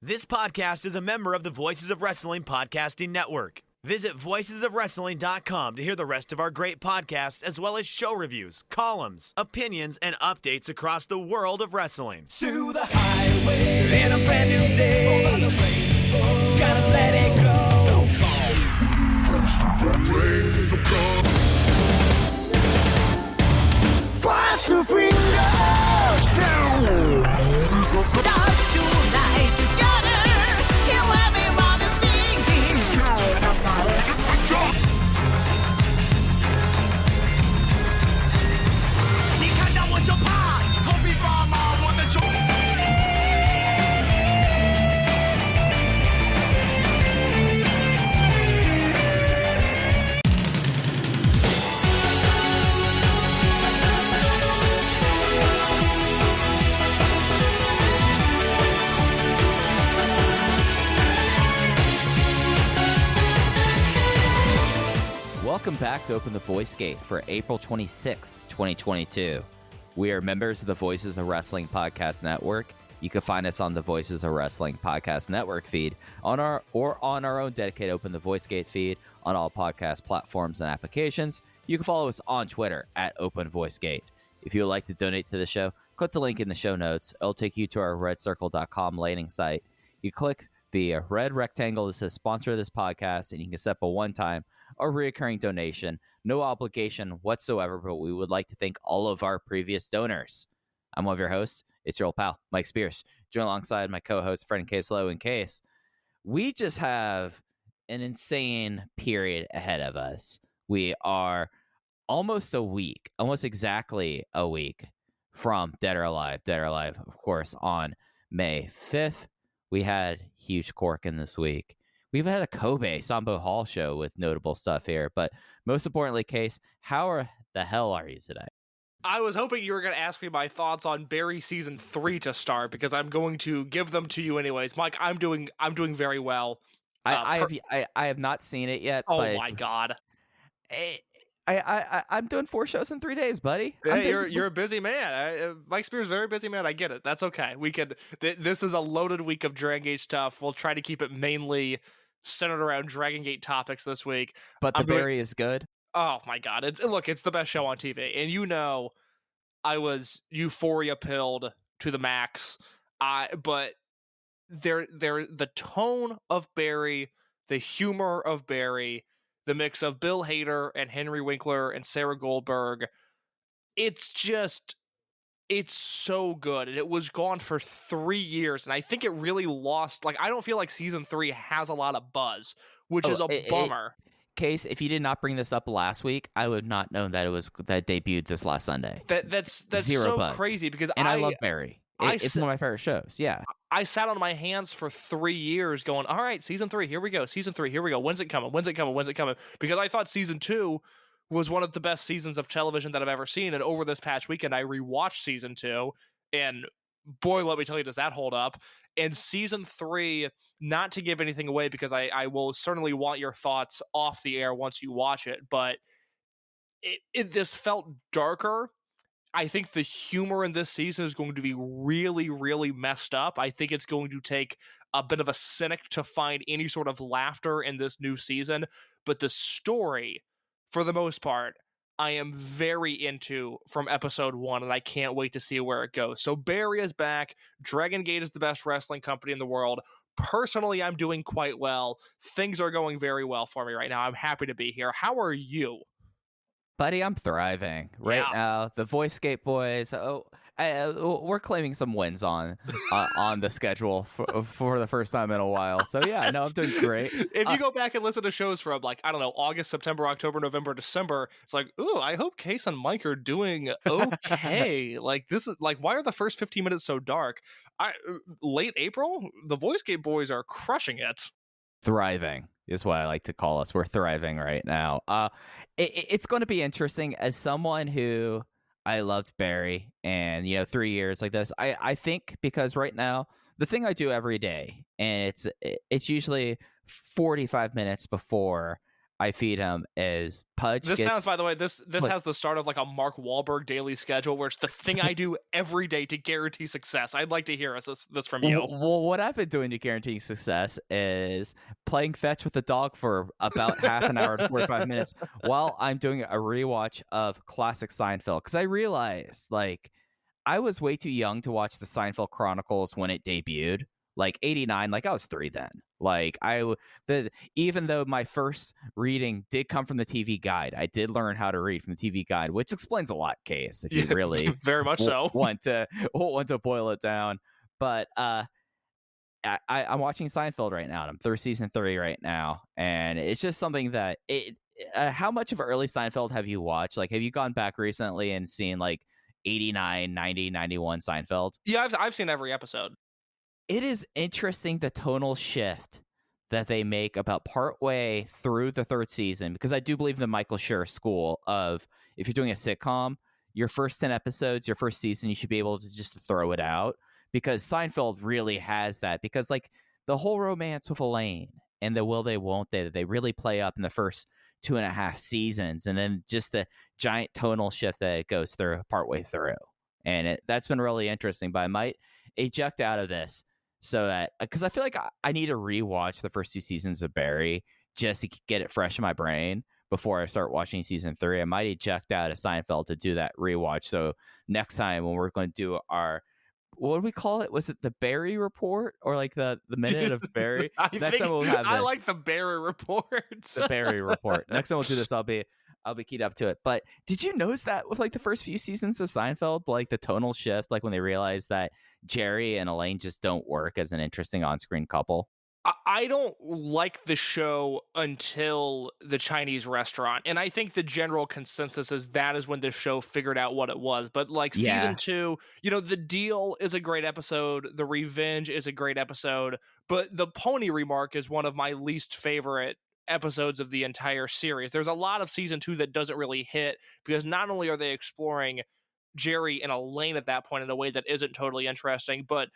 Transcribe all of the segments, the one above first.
This podcast is a member of the Voices of Wrestling Podcasting Network. Visit voicesofwrestling.com to hear the rest of our great podcasts, as well as show reviews, columns, opinions, and updates across the world of wrestling. To the highway in a brand new day. Over the rainbow, gotta let it go. So fast to finger down. Stars tonight together. Here everyone is singing. 你看到我就怕，头皮发麻，我的手。Welcome back to Open the Voice Gate for April 26th, 2022. We are members of the Voices of Wrestling Podcast Network. You can find us on the Voices of Wrestling Podcast Network feed on our own dedicated Open the Voice Gate feed on all podcast platforms and applications. You can follow us on Twitter at Open Voice Gate. If you would like to donate to the show, click the link in the show notes. It'll take you to our redcircle.com landing site. You click the red rectangle that says sponsor this podcast, and you can set up a one-time or recurring donation. No obligation whatsoever, but we would like to thank all of our previous donors. I'm one of your hosts. It's your old pal, Mike Spears, joined alongside my co-host, Fred Case Low. In case we just have an insane period ahead of us. We are almost exactly a week from Dead or Alive. Dead or Alive, of course, on May 5th. We had huge Korakuen this week. We've had a Kobe Sambo Hall show with notable stuff here, but most importantly, Case, the hell are you today? I was hoping you were going to ask me my thoughts on Barry season 3 to start, because I'm going to give them to you anyways. Mike, I'm doing very well. I have not seen it yet. Oh but my god! I'm doing 4 shows in 3 days, buddy. Yeah, you're a busy man. Mike Spears, very busy man. I get it. That's okay. We could. This is a loaded week of Dragongate stuff. We'll try to keep it mainly centered around Dragongate topics this week. But the Barry is good. Oh my god! It's the best show on TV, and I was euphoria pilled to the max. But the tone of Barry, the humor of Barry, the mix of Bill Hader and Henry Winkler and Sarah Goldberg, it's so good. And it was gone for 3 years, and I think it really lost. I don't feel like season 3 has a lot of buzz, which is a bummer. Case, if you did not bring this up last week, I would not know that that debuted this last Sunday. That's Zero so buzz. crazy, because I love Barry. It's one of my favorite shows. Yeah. I sat on my hands for 3 years going, all right, season 3, here we go. Season 3, here we go. When's it coming? When's it coming? When's it coming? Because I thought season 2 was one of the best seasons of television that I've ever seen. And over this past weekend, I rewatched season 2, and boy, let me tell you, does that hold up? And season 3, not to give anything away, because I will certainly want your thoughts off the air once you watch it, but this felt darker. I think the humor in this season is going to be really, really messed up. I think it's going to take a bit of a cynic to find any sort of laughter in this new season. But the story, for the most part, I am very into from episode 1, and I can't wait to see where it goes. So Barry is back. Dragongate is the best wrestling company in the world. Personally, I'm doing quite well. Things are going very well for me right now. I'm happy to be here. How are you? Buddy, I'm thriving right now. The Voice Gate boys, we're claiming some wins on the schedule for the first time in a while. So yeah, no, I'm doing great. If you go back and listen to shows from August, September, October, November, December, it's like, ooh, I hope Case and Mike are doing okay. This is why are the first 15 minutes so dark? Late April, the Voice Gate boys are crushing it. Thriving is what I like to call us. We're thriving right now. It's going to be interesting as someone who I loved Barry, and 3 years like this. I think because right now the thing I do every day, and it's usually 45 minutes before I feed him is Pudge This gets... sounds, by the way, this What? has the start of like a Mark Wahlberg daily schedule where it's the thing I do every day to guarantee success. I'd like to hear this from you. Well, what I've been doing to guarantee success is playing fetch with the dog for about half an hour to 45 minutes while I'm doing a rewatch of classic Seinfeld. Because I realized, like, I was way too young to watch the Seinfeld Chronicles when it debuted. Like 89, like I was 3 then. Like even though my first reading did come from the TV guide, I did learn how to read from the TV guide, which explains a lot, Case, if you really very much so want to boil it down. But I'm watching Seinfeld right now, and I'm through season 3 right now, and it's just something that how much of early Seinfeld have you watched? Like, have you gone back recently and seen like 89, 90, 91 Seinfeld? Yeah, I've seen every episode. It is interesting the tonal shift that they make about partway through the 3rd season, because I do believe in the Michael Schur school of, if you're doing a sitcom, your first 10 episodes, your first season, you should be able to just throw it out, because Seinfeld really has that, because like the whole romance with Elaine and the will they won't they really play up in the first 2.5 seasons, and then just the giant tonal shift that it goes through partway through. And that's been really interesting, but I might eject out of this so that, because I feel like I need to rewatch the first 2 seasons of Barry just to get it fresh in my brain before I start watching season 3. I might eject out of Seinfeld to do that rewatch. So next time when we're going to do our, what do we call it? Was it the Barry report or like the minute of Barry? Next time we'll have this. I like the Barry report. The Barry report. Next time we'll do this, I'll be keyed up to it. But did you notice that with like the first few seasons of Seinfeld, like the tonal shift, like when they realized that Jerry and Elaine just don't work as an interesting on-screen couple? I don't like the show until the Chinese restaurant. And I think the general consensus is that is when the show figured out what it was. But like season 2, The Deal is a great episode. The Revenge is a great episode. But the Pony Remark is one of my least favorite episodes of the entire series. There's a lot of season 2 that doesn't really hit, because not only are they exploring Jerry and Elaine at that point in a way that isn't totally interesting, but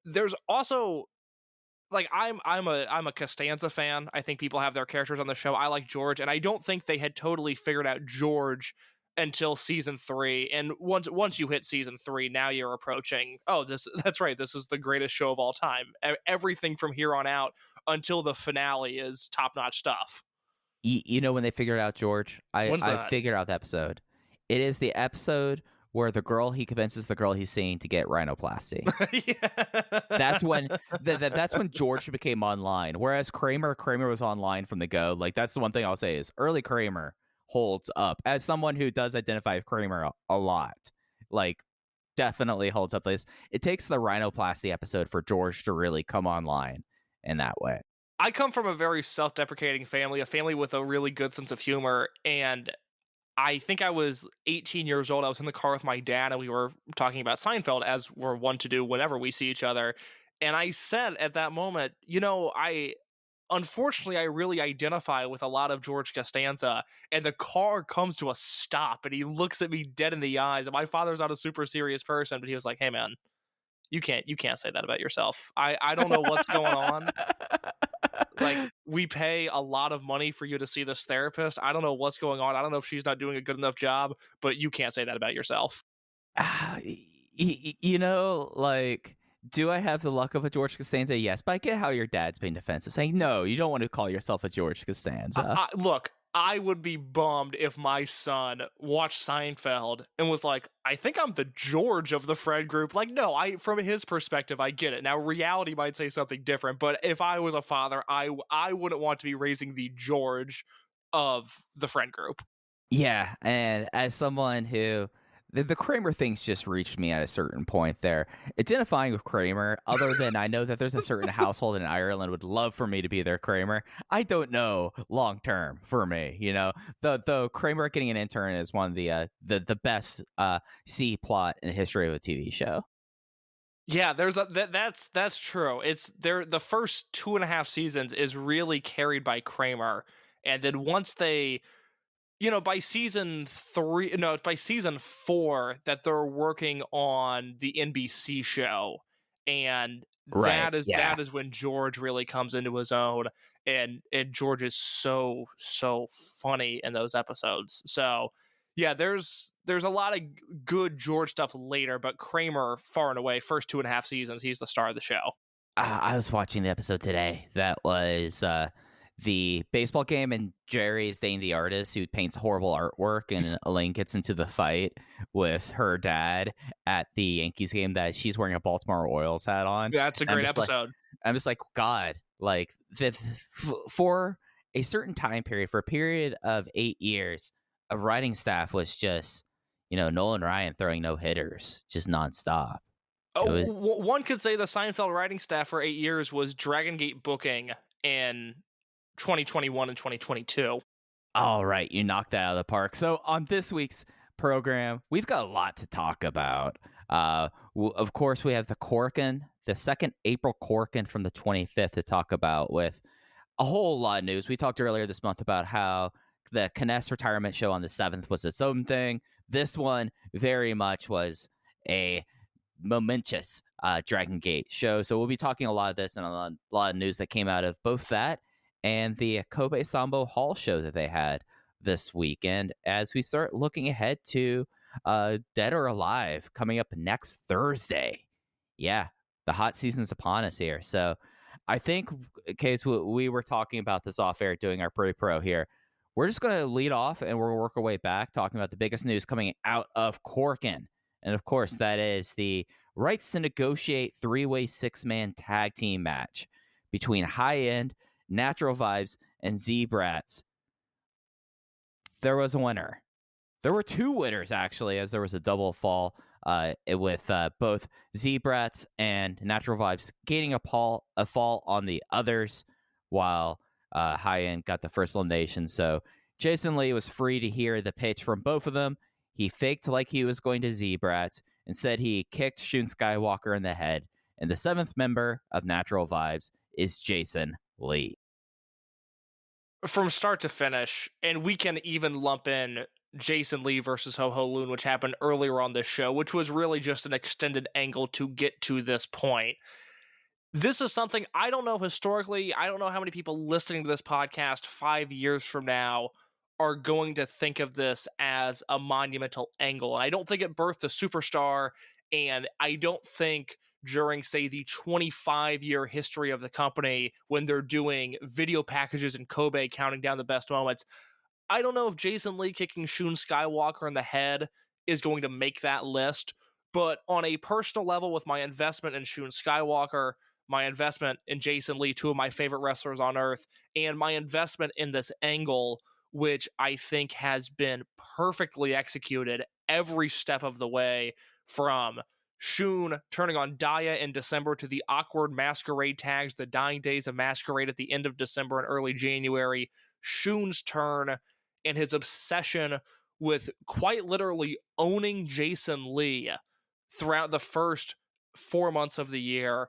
there's also, like, I'm a Costanza fan. I think people have their characters on the show. I like George, and I don't think they had totally figured out George until season 3. And once you hit season 3, now you're approaching, that's right, this is the greatest show of all time. Everything from here on out until the finale is top-notch stuff. You know when they figured out George? I figured out the episode. It is the episode where he convinces the girl he's seeing to get rhinoplasty. Yeah. That's when that's when George became online. Whereas Kramer was online from the go. Like, that's the one thing I'll say is early Kramer holds up. As someone who does identify with Kramer a lot, like, definitely holds up. It takes the rhinoplasty episode for George to really come online in that way. I come from a very self-deprecating family, a family with a really good sense of humor, and I think I was 18 years old. I was in the car with my dad, and we were talking about Seinfeld, as we're one to do whenever we see each other. And I said at that moment, unfortunately, I really identify with a lot of George Costanza. And the car comes to a stop, and he looks at me dead in the eyes. And my father's not a super serious person, but he was like, "Hey, man, you can't say that about yourself. I don't know what's going on. Like, we pay a lot of money for you to see this therapist. I don't know what's going on. I don't know if she's not doing a good enough job, but you can't say that about yourself." Like, do I have the luck of a George Costanza? Yes, but I get how your dad's being defensive, saying, no, you don't want to call yourself a George Costanza. Look, I would be bummed if my son watched Seinfeld and was like, "I think I'm the George of the friend group." Like, no, from his perspective, I get it. Now, reality might say something different, but if I was a father, I wouldn't want to be raising the George of the friend group. Yeah, and as someone who... The Kramer thing's just reached me at a certain point there. Identifying with Kramer, other than I know that there's a certain household in Ireland would love for me to be their Kramer, I don't know long term for me. The Kramer getting an intern is one of the best C plot in the history of a TV show. Yeah, that's true. It's the first 2.5 seasons is really carried by Kramer, and then once they... by season 4 that they're working on the NBC show, and Right, that is when George really comes into his own, and George is so funny in those episodes. So yeah, there's a lot of good George stuff later, but Kramer, far and away, first 2.5 seasons, he's the star of the show. I was watching the episode today that was the baseball game, and Jerry is dating the artist who paints horrible artwork, and Elaine gets into the fight with her dad at the Yankees game that she's wearing a Baltimore Orioles hat on. That's a And great episode. I'm just like, God, like for a certain time period, for a period of 8 years, a writing staff was just, Nolan Ryan throwing no hitters, just nonstop. Oh, one could say the Seinfeld writing staff for 8 years was Dragongate booking in 2021 and 2022. All right, you knocked that out of the park. So on this week's program, we've got a lot to talk about. Of course, we have the second April Korakuen from the 25th to talk about, with a whole lot of news. We talked earlier this month about how the Kness retirement show on the 7th was its own thing. This one very much was a momentous Dragongate show. So we'll be talking a lot of this and a lot of news that came out of both that and the Kobe Sambo Hall show that they had this weekend, as we start looking ahead to Dead or Alive coming up next Thursday. Yeah, the hot season's upon us here. So I think, in case we were talking about this off air doing our pre-pro here, we're just going to lead off and we'll work our way back talking about the biggest news coming out of Korakuen. And of course, that is the rights to negotiate 3-way 6-man tag team match between High End, Natural Vibes, and Z-Brats. There was a winner. There were two winners, actually, as there was a double fall with both Z-Brats and Natural Vibes gaining a fall on the others, while High End got the first elimination. So Jason Lee was free to hear the pitch from both of them. He faked like he was going to Z-Brats and said he kicked Shun Skywalker in the head. And the 7th member of Natural Vibes is Jason Lee. From start to finish, and we can even lump in Jason Lee versus Ho Ho Loon, which happened earlier on this show, which was really just an extended angle to get to this point. This is something I don't know historically. I don't know how many people listening to this podcast 5 years from now are going to think of this as a monumental angle. And I don't think it birthed a superstar, and I don't think during, say, the 25-year history of the company, when they're doing video packages in Kobe counting down the best moments, I don't know if Jason Lee kicking Shun Skywalker in the head is going to make that list. But on a personal level, with my investment in Shun Skywalker, my investment in Jason Lee, two of my favorite wrestlers on earth, and my investment in this angle, which I think has been perfectly executed every step of the way, from Shun turning on Daya in December to the awkward masquerade tags, the dying days of masquerade at the end of December and early January, Shun's turn and his obsession with quite literally owning Jason Lee throughout the first 4 months of the year.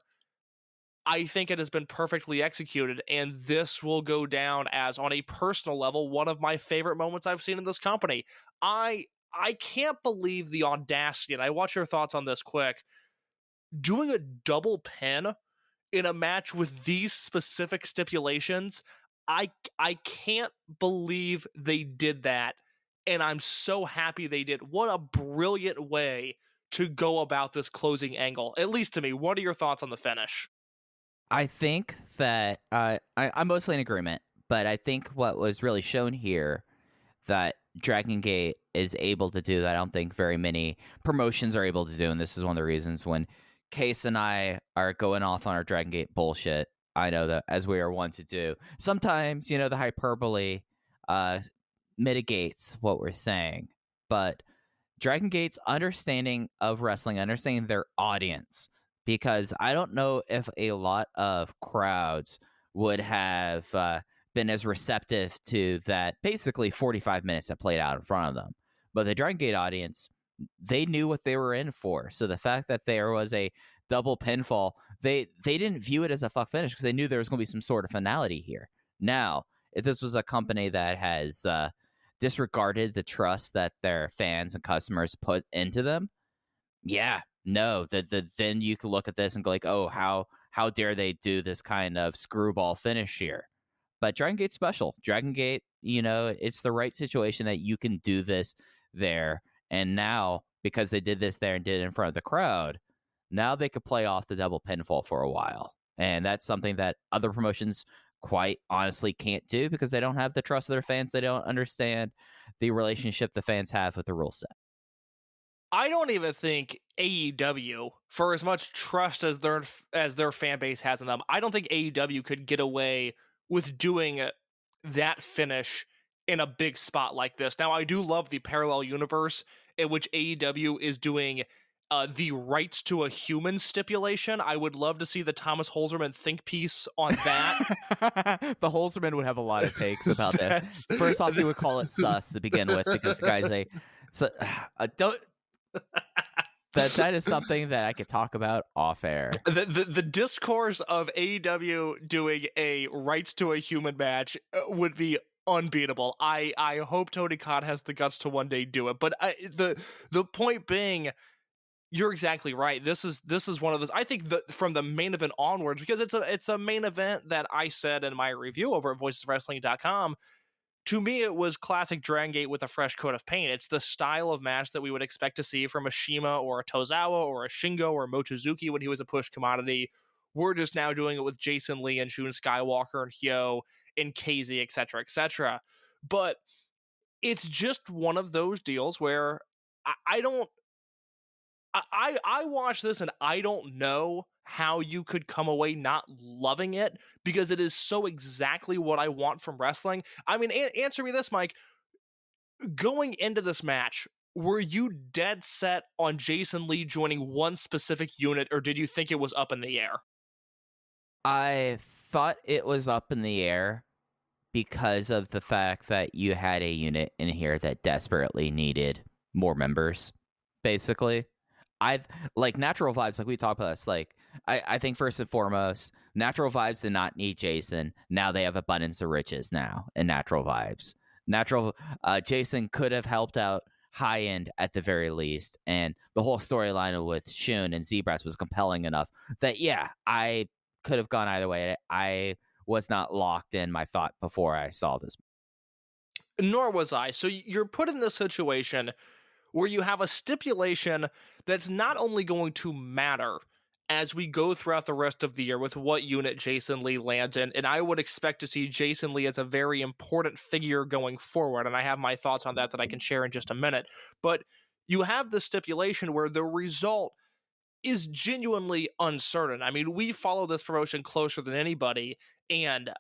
I think it has been perfectly executed, and this will go down as, on a personal level, one of my favorite moments I've seen in this company. I can't believe the audacity, and I want your thoughts on this quick. Doing a double pin in a match with these specific stipulations, I can't believe they did that, and I'm so happy they did. What a brilliant way to go about this closing angle, at least to me. What are your thoughts on the finish? I think that I'm mostly in agreement, but I think what was really shown here that Dragongate is able to do that I don't think very many promotions are able to do, and this is one of the reasons when Case and I are going off on our Dragongate bullshit, I know that, as we are one to do, sometimes, the hyperbole mitigates what we're saying, but Dragongate's understanding of wrestling, understanding their audience, because I don't know if a lot of crowds would have been as receptive to that basically 45 minutes that played out in front of them. But the Dragongate audience, they knew what they were in for. So the fact that there was a double pinfall, they didn't view it as a fuck finish because they knew there was going to be some sort of finality here. Now, if this was a company that has disregarded the trust that their fans and customers put into them, yeah, no, then you can look at this and go like, oh, how dare they do this kind of screwball finish here? But Dragon Gate's special. Dragon Gate, it's the right situation that you can do this there. And now, because they did this there and did it in front of the crowd, now they could play off the double pinfall for a while. And that's something that other promotions quite honestly can't do because they don't have the trust of their fans. They don't understand the relationship the fans have with the rule set. I don't even think AEW, for as much trust as their fan base has in them, I don't think AEW could get away with doing that finish in a big spot like this. Now, I do love the parallel universe in which AEW is doing the rights to a human stipulation. I would love to see the Thomas Holzerman think piece on that. The Holzerman would have a lot of takes about this. First off, he would call it sus to begin with because the guy's don't. That is something that I could talk about off air. The discourse of AEW doing a rights to a human match would be unbeatable. I hope Tony Khan has the guts to one day do it. But the point being, you're exactly right. This is one of those. I think from the main event onwards, because it's a main event that I said in my review over at voicesofwrestling.com. To me, it was classic Dragongate with a fresh coat of paint. It's the style of match that we would expect to see from a Shima or a Tozawa or a Shingo or a Mochizuki when he was a push commodity. We're just now doing it with Jason Lee and Shun Skywalker and Hyo and KZ, etc., etc. But it's just one of those deals where I watch this and I don't know how you could come away not loving it because it is so exactly what I want from wrestling. I mean, answer me this, Mike. Going into this match, were you dead set on Jason Lee joining one specific unit, or did you think it was up in the air? I thought it was up in the air because of the fact that you had a unit in here that desperately needed more members, basically. Natural Vibes, like we talked about this, I think first and foremost, Natural Vibes did not need Jason. Now they have abundance of riches now in Natural Vibes. Jason could have helped out High End at the very least, and the whole storyline with Shun and Zebras was compelling enough that, yeah, I could have gone either way. I was not locked in my thought before I saw this. Nor was I. So you're put in this situation where you have a stipulation that's not only going to matter as we go throughout the rest of the year with what unit Jason Lee lands in, and I would expect to see Jason Lee as a very important figure going forward, and I have my thoughts on that I can share in just a minute, but you have the stipulation where the result is genuinely uncertain. I mean, we follow this promotion closer than anybody, and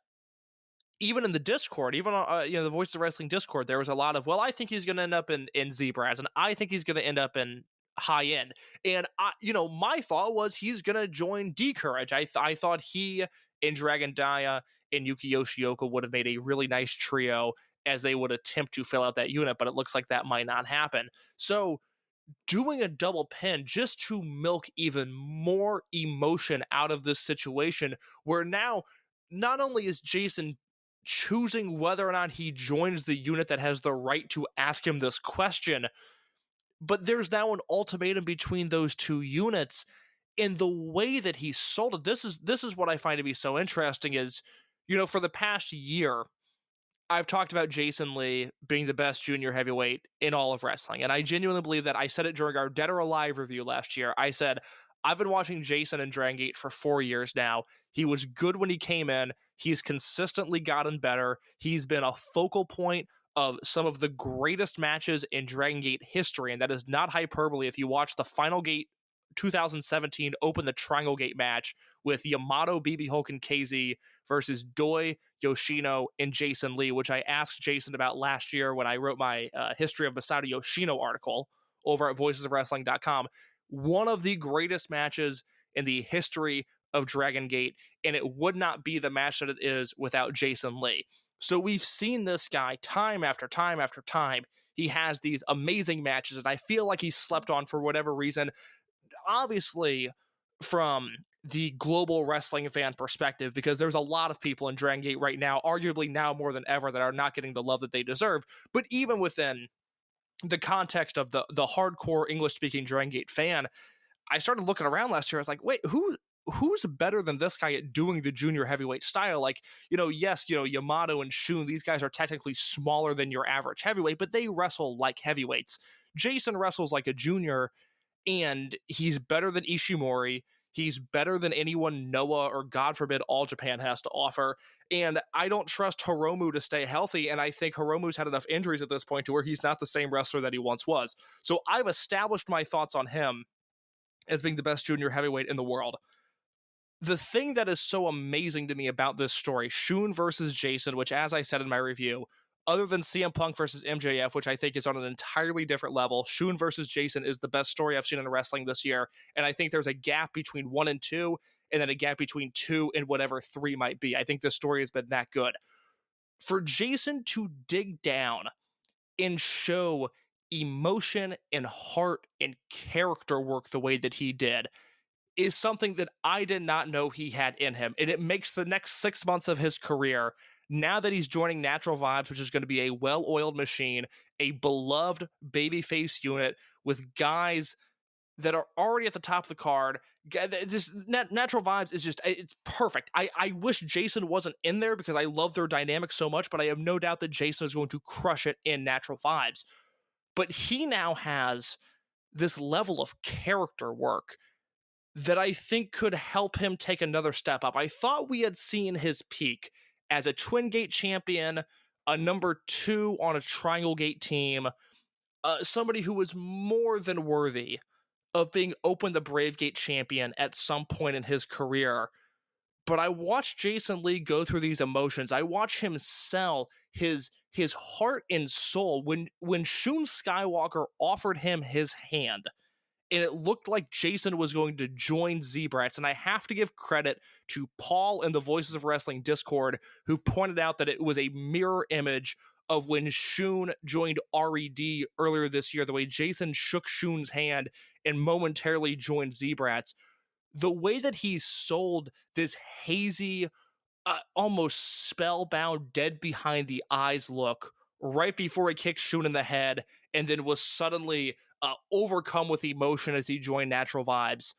even in the Discord, even on the Voices of Wrestling Discord, there was a lot of, well, I think he's going to end up in Zebras, and I think he's going to end up in High End. And my thought was he's going to join D-Courage. I thought he and Dragon Dia and Yuki Yoshioka would have made a really nice trio as they would attempt to fill out that unit, but it looks like that might not happen. So doing a double pin just to milk even more emotion out of this situation, where now not only is Jason choosing whether or not he joins the unit that has the right to ask him this question, but there's now an ultimatum between those two units. In the way that he sold it, this is what I find to be so interesting is, for the past year, I've talked about Jason Lee being the best junior heavyweight in all of wrestling, and I genuinely believe that. I said it during our Dead or Alive review last year. I said, I've been watching Jason and Dragongate for 4 years now. He was good when he came in. He's consistently gotten better. He's been a focal point of some of the greatest matches in Dragongate history, and that is not hyperbole. If you watch the Final Gate 2017 Open the Triangle Gate match with Yamato, BB Hulk, and KZ versus Doi, Yoshino, and Jason Lee, which I asked Jason about last year when I wrote my History of Masato Yoshino article over at voicesofwrestling.com. One of the greatest matches in the history of Dragongate, and it would not be the match that it is without Jason Lee. So we've seen this guy time after time after time. He has these amazing matches, and I feel like he's slept on for whatever reason. Obviously, from the global wrestling fan perspective, because there's a lot of people in Dragongate right now, arguably now more than ever, that are not getting the love that they deserve. But even within the context of the hardcore English-speaking Dragongate fan, I started looking around last year. I was like, wait, who's better than this guy at doing the junior heavyweight style? Like, yes, Yamato and Shun, these guys are technically smaller than your average heavyweight, but they wrestle like heavyweights. Jason wrestles like a junior, and he's better than Ishimori. He's better than anyone Noah or, God forbid, All Japan has to offer. And I don't trust Hiromu to stay healthy, and I think Hiromu's had enough injuries at this point to where he's not the same wrestler that he once was. So I've established my thoughts on him as being the best junior heavyweight in the world. The thing that is so amazing to me about this story, Shun versus Jason, which, as I said in my review, other than CM Punk versus MJF, which I think is on an entirely different level, Shun versus Jason is the best story I've seen in wrestling this year. And I think there's a gap between 1 and 2, and then a gap between 2 and whatever 3 might be. I think this story has been that good. For Jason to dig down and show emotion and heart and character work the way that he did is something that I did not know he had in him. And it makes the next 6 months of his career, now that he's joining Natural Vibes, which is going to be a well-oiled machine, a beloved babyface unit with guys that are already at the top of the card. Just Natural Vibes is just, it's perfect. I wish Jason wasn't in there because I love their dynamic so much, but I have no doubt that Jason is going to crush it in Natural Vibes. But he now has this level of character work that I think could help him take another step up. I thought we had seen his peak as a Twin Gate champion, a number 2 on a Triangle Gate team, somebody who was more than worthy of being Open the Brave Gate champion at some point in his career. But I watched Jason Lee go through these emotions. I watched him sell his heart and soul when Shun Skywalker offered him his hand, and it looked like Jason was going to join Z-Brats. And I have to give credit to Paul in the Voices of Wrestling Discord, who pointed out that it was a mirror image of when Shun joined RED earlier this year, the way Jason shook Shun's hand and momentarily joined Z-Brats. The way that he sold this hazy, almost spellbound, dead behind the eyes look right before he kicked Shun in the head, and then was suddenly overcome with emotion as he joined Natural Vibes.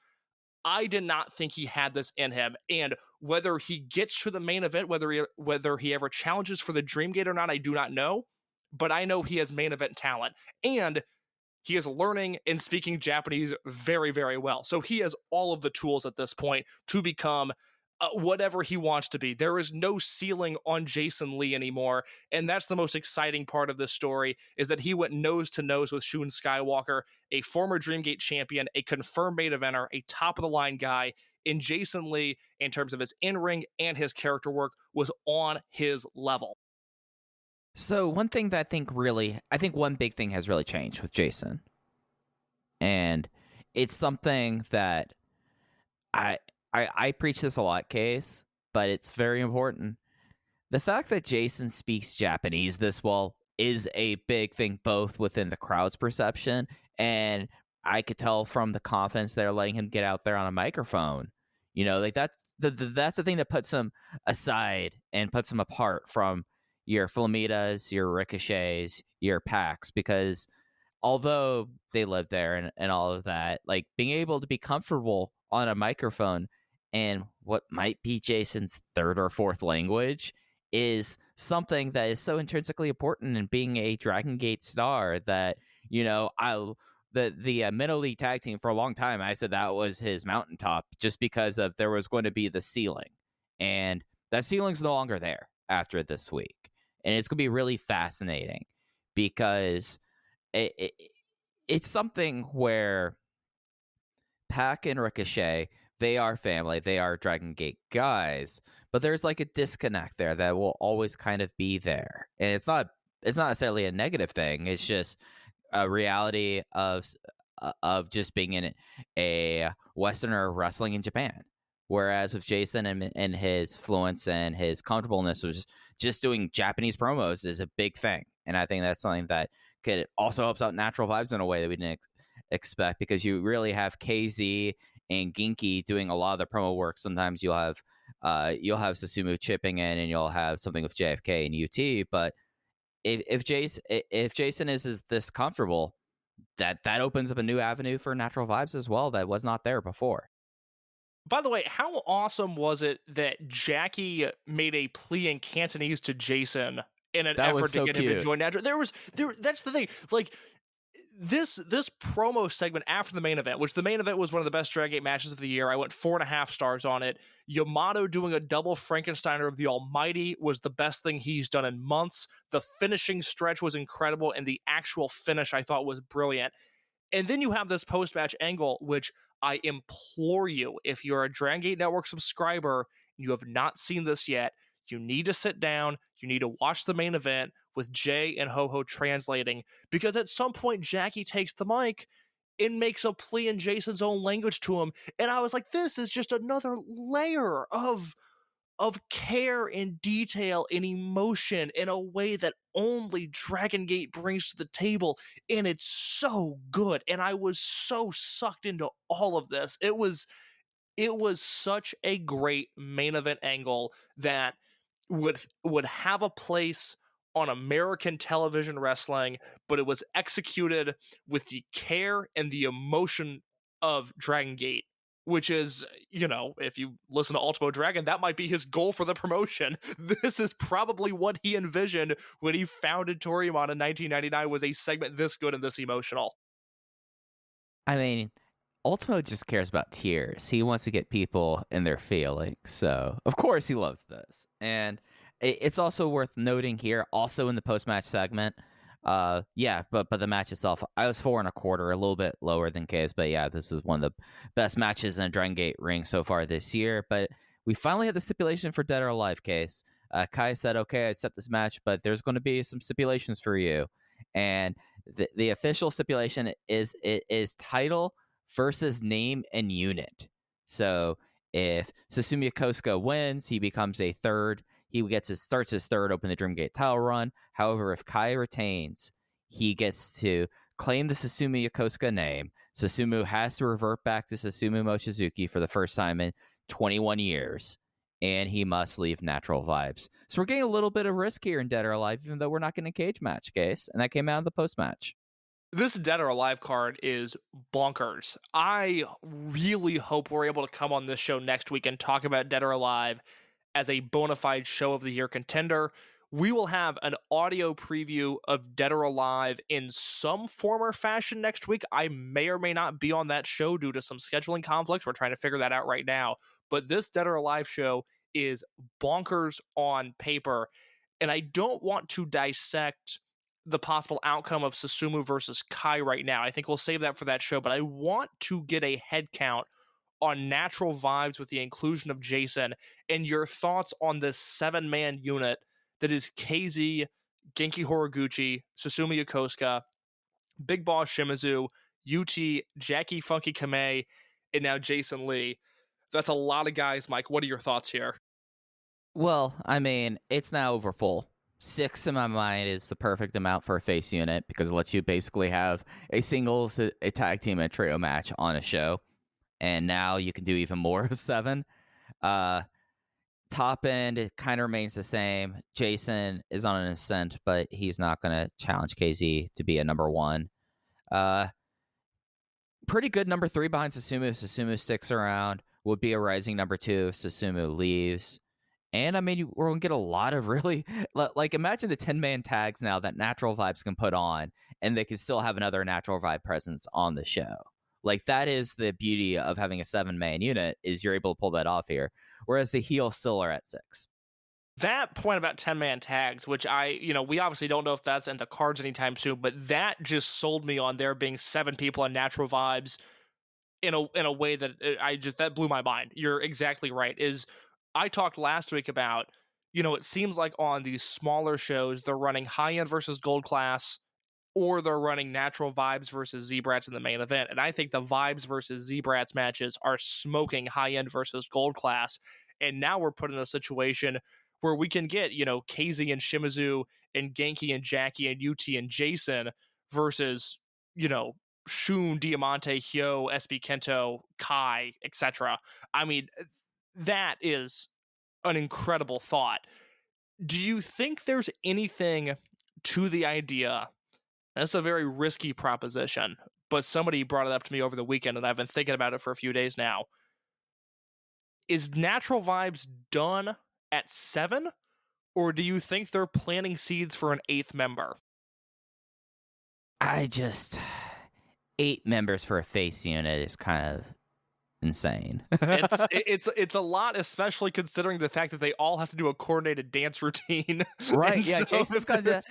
I did not think he had this in him, and whether he gets to the main event, whether he ever challenges for the Dreamgate or not, I do not know, but I know he has main event talent, and he is learning and speaking Japanese very, very well. So he has all of the tools at this point to become whatever he wants to be. There is no ceiling on Jason Lee anymore, and that's the most exciting part of this story, is that he went nose to nose with Shun Skywalker, a former Dreamgate champion, a confirmed main eventer, a top-of-the-line guy, and Jason Lee, in terms of his in-ring and his character work, was on his level. So one thing that I think one big thing has really changed with Jason, and it's something that I preach this a lot, Case, but it's very important. The fact that Jason speaks Japanese this well is a big thing, both within the crowd's perception, and I could tell from the confidence they're letting him get out there on a microphone. Like that's the thing that puts him aside and puts him apart from your Flamitas, your Ricochets, your Packs, because although they live there and all of that, like being able to be comfortable on a microphone and what might be Jason's 3rd or 4th language is something that is so intrinsically important in being a Dragon Gate star that, the Middle League tag team for a long time, I said that was his mountaintop just because of there was going to be the ceiling, and that ceiling's no longer there after this week. And it's going to be really fascinating because it's something where Pac and Ricochet, they are family, they are Dragon Gate guys, but there's like a disconnect there that will always kind of be there. And it's not necessarily a negative thing. It's just a reality of just being in a Westerner wrestling in Japan. Whereas with Jason and his fluence and his comfortableness was just doing Japanese promos is a big thing. And I think that's something that could also helps out Natural Vibes in a way that we didn't expect, because you really have KZ and Ginky doing a lot of the promo work. Sometimes you'll have Susumu chipping in, and you'll have something with JFK and UT. But if Jason is this comfortable, that opens up a new avenue for Natural Vibes as well that was not there before. By the way, how awesome was it that Jackie made a plea in Cantonese to Jason in an That was effort to so get him to cute. join Natural? That's the thing. Like, this promo segment after the main event, which the main event was one of the best Dragon Gate matches of the year. I went 4.5 stars on it. Yamato doing a double Frankensteiner of the Almighty was the best thing he's done in months. The finishing stretch was incredible, and the actual finish I thought was brilliant. And then you have this post-match angle, which I implore you, if you're a Dragon Gate Network subscriber and you have not seen this yet, you need to sit down, you need to watch the main event with Jay and Ho-Ho translating, because at some point Jackie takes the mic and makes a plea in Jason's own language to him, and I was like, this is just another layer of care and detail and emotion in a way that only Dragon Gate brings to the table, and it's so good. And I was so sucked into all of this. It was such a great main event angle that would have a place on American television wrestling, but it was executed with the care and the emotion of Dragon Gate, which is, if you listen to Ultimo Dragon, that might be his goal for the promotion. This is probably what he envisioned when he founded Toryumon in 1999, was a segment this good and this emotional. I mean, Ultimo just cares about tears. He wants to get people in their feelings. So, of course, he loves this. And it's also worth noting here, also in the post-match segment, but the match itself, I was 4.25, a little bit lower than Caves, but yeah, this is one of the best matches in a Dragon Gate ring so far this year. But we finally had the stipulation for Dead or Alive, Case. Kai said, okay, I'd set this match, but there's going to be some stipulations for you. And the official stipulation is title versus name and unit. So if Susumu Yokosuka wins, he becomes a third. He starts his third Open the Dream Gate title run. However, if Kai retains, he gets to claim the Susumu Yokosuka name. Susumu has to revert back to Susumu Mochizuki for the first time in 21 years, and he must leave Natural Vibes. So we're getting a little bit of risk here in Dead or Alive, even though we're not getting a cage match, Case, and that came out of the post-match. This Dead or Alive card is bonkers. I really hope we're able to come on this show next week and talk about Dead or Alive as a bona fide show of the year contender. We will have an audio preview of Dead or Alive in some form or fashion next week. I may or may not be on that show due to some scheduling conflicts. We're trying to figure that out right now. But this Dead or Alive show is bonkers on paper. And I don't want to dissect the possible outcome of Susumu versus Kai right now. I think we'll save that for that show. But I want to get a head count on Natural Vibes with the inclusion of Jason, and your thoughts on this 7-man unit that is KZ, Genki Horiguchi, Susumu Yokosuka, Big Boss Shimizu, UT, Jackie Funky Kamei, and now Jason Lee. That's a lot of guys, Mike. What are your thoughts here? Well, I mean, it's now over full. 6 in my mind is the perfect amount for a face unit because it lets you basically have a singles, a tag team, and a trio match on a show. And now you can do even more of 7. Top end, it kind of remains the same. Jason is on an ascent, but he's not going to challenge KZ to be a number 1. Pretty good number 3 behind Susumu. If Susumu sticks around, would be a rising number 2 if Susumu leaves. And I mean, we're going to get a lot of really, like, imagine the 10-man tags now that Natural Vibes can put on, and they can still have another Natural Vibe presence on the show. Like, that is the beauty of having a 7-man unit, is you're able to pull that off here. Whereas the heels still are at 6. That point about 10-man tags, which we obviously don't know if that's in the cards anytime soon, but that just sold me on there being 7 people on Natural Vibes in a way that that blew my mind. You're exactly right. I talked last week about, it seems like on these smaller shows, they're running high-end versus gold class, or they're running Natural Vibes versus Z-Brats in the main event. And I think the Vibes versus Z-Brats matches are smoking high-end versus gold class. And now we're put in a situation where we can get, KZ and Shimizu and Genki and Jackie and UT and Jason versus, Shun, Diamante, Hyo, SB Kento, Kai, etc. I mean, that is an incredible thought. Do you think there's anything to the idea That's a very risky proposition, but somebody brought it up to me over the weekend, and I've been thinking about it for a few days now. Is Natural Vibes done at 7, or do you think they're planting seeds for an 8th member? I just 8 members for a face unit is kind of insane. It's a lot, especially considering the fact that they all have to do a coordinated dance routine. Right? And Yeah, so Jason's kind of.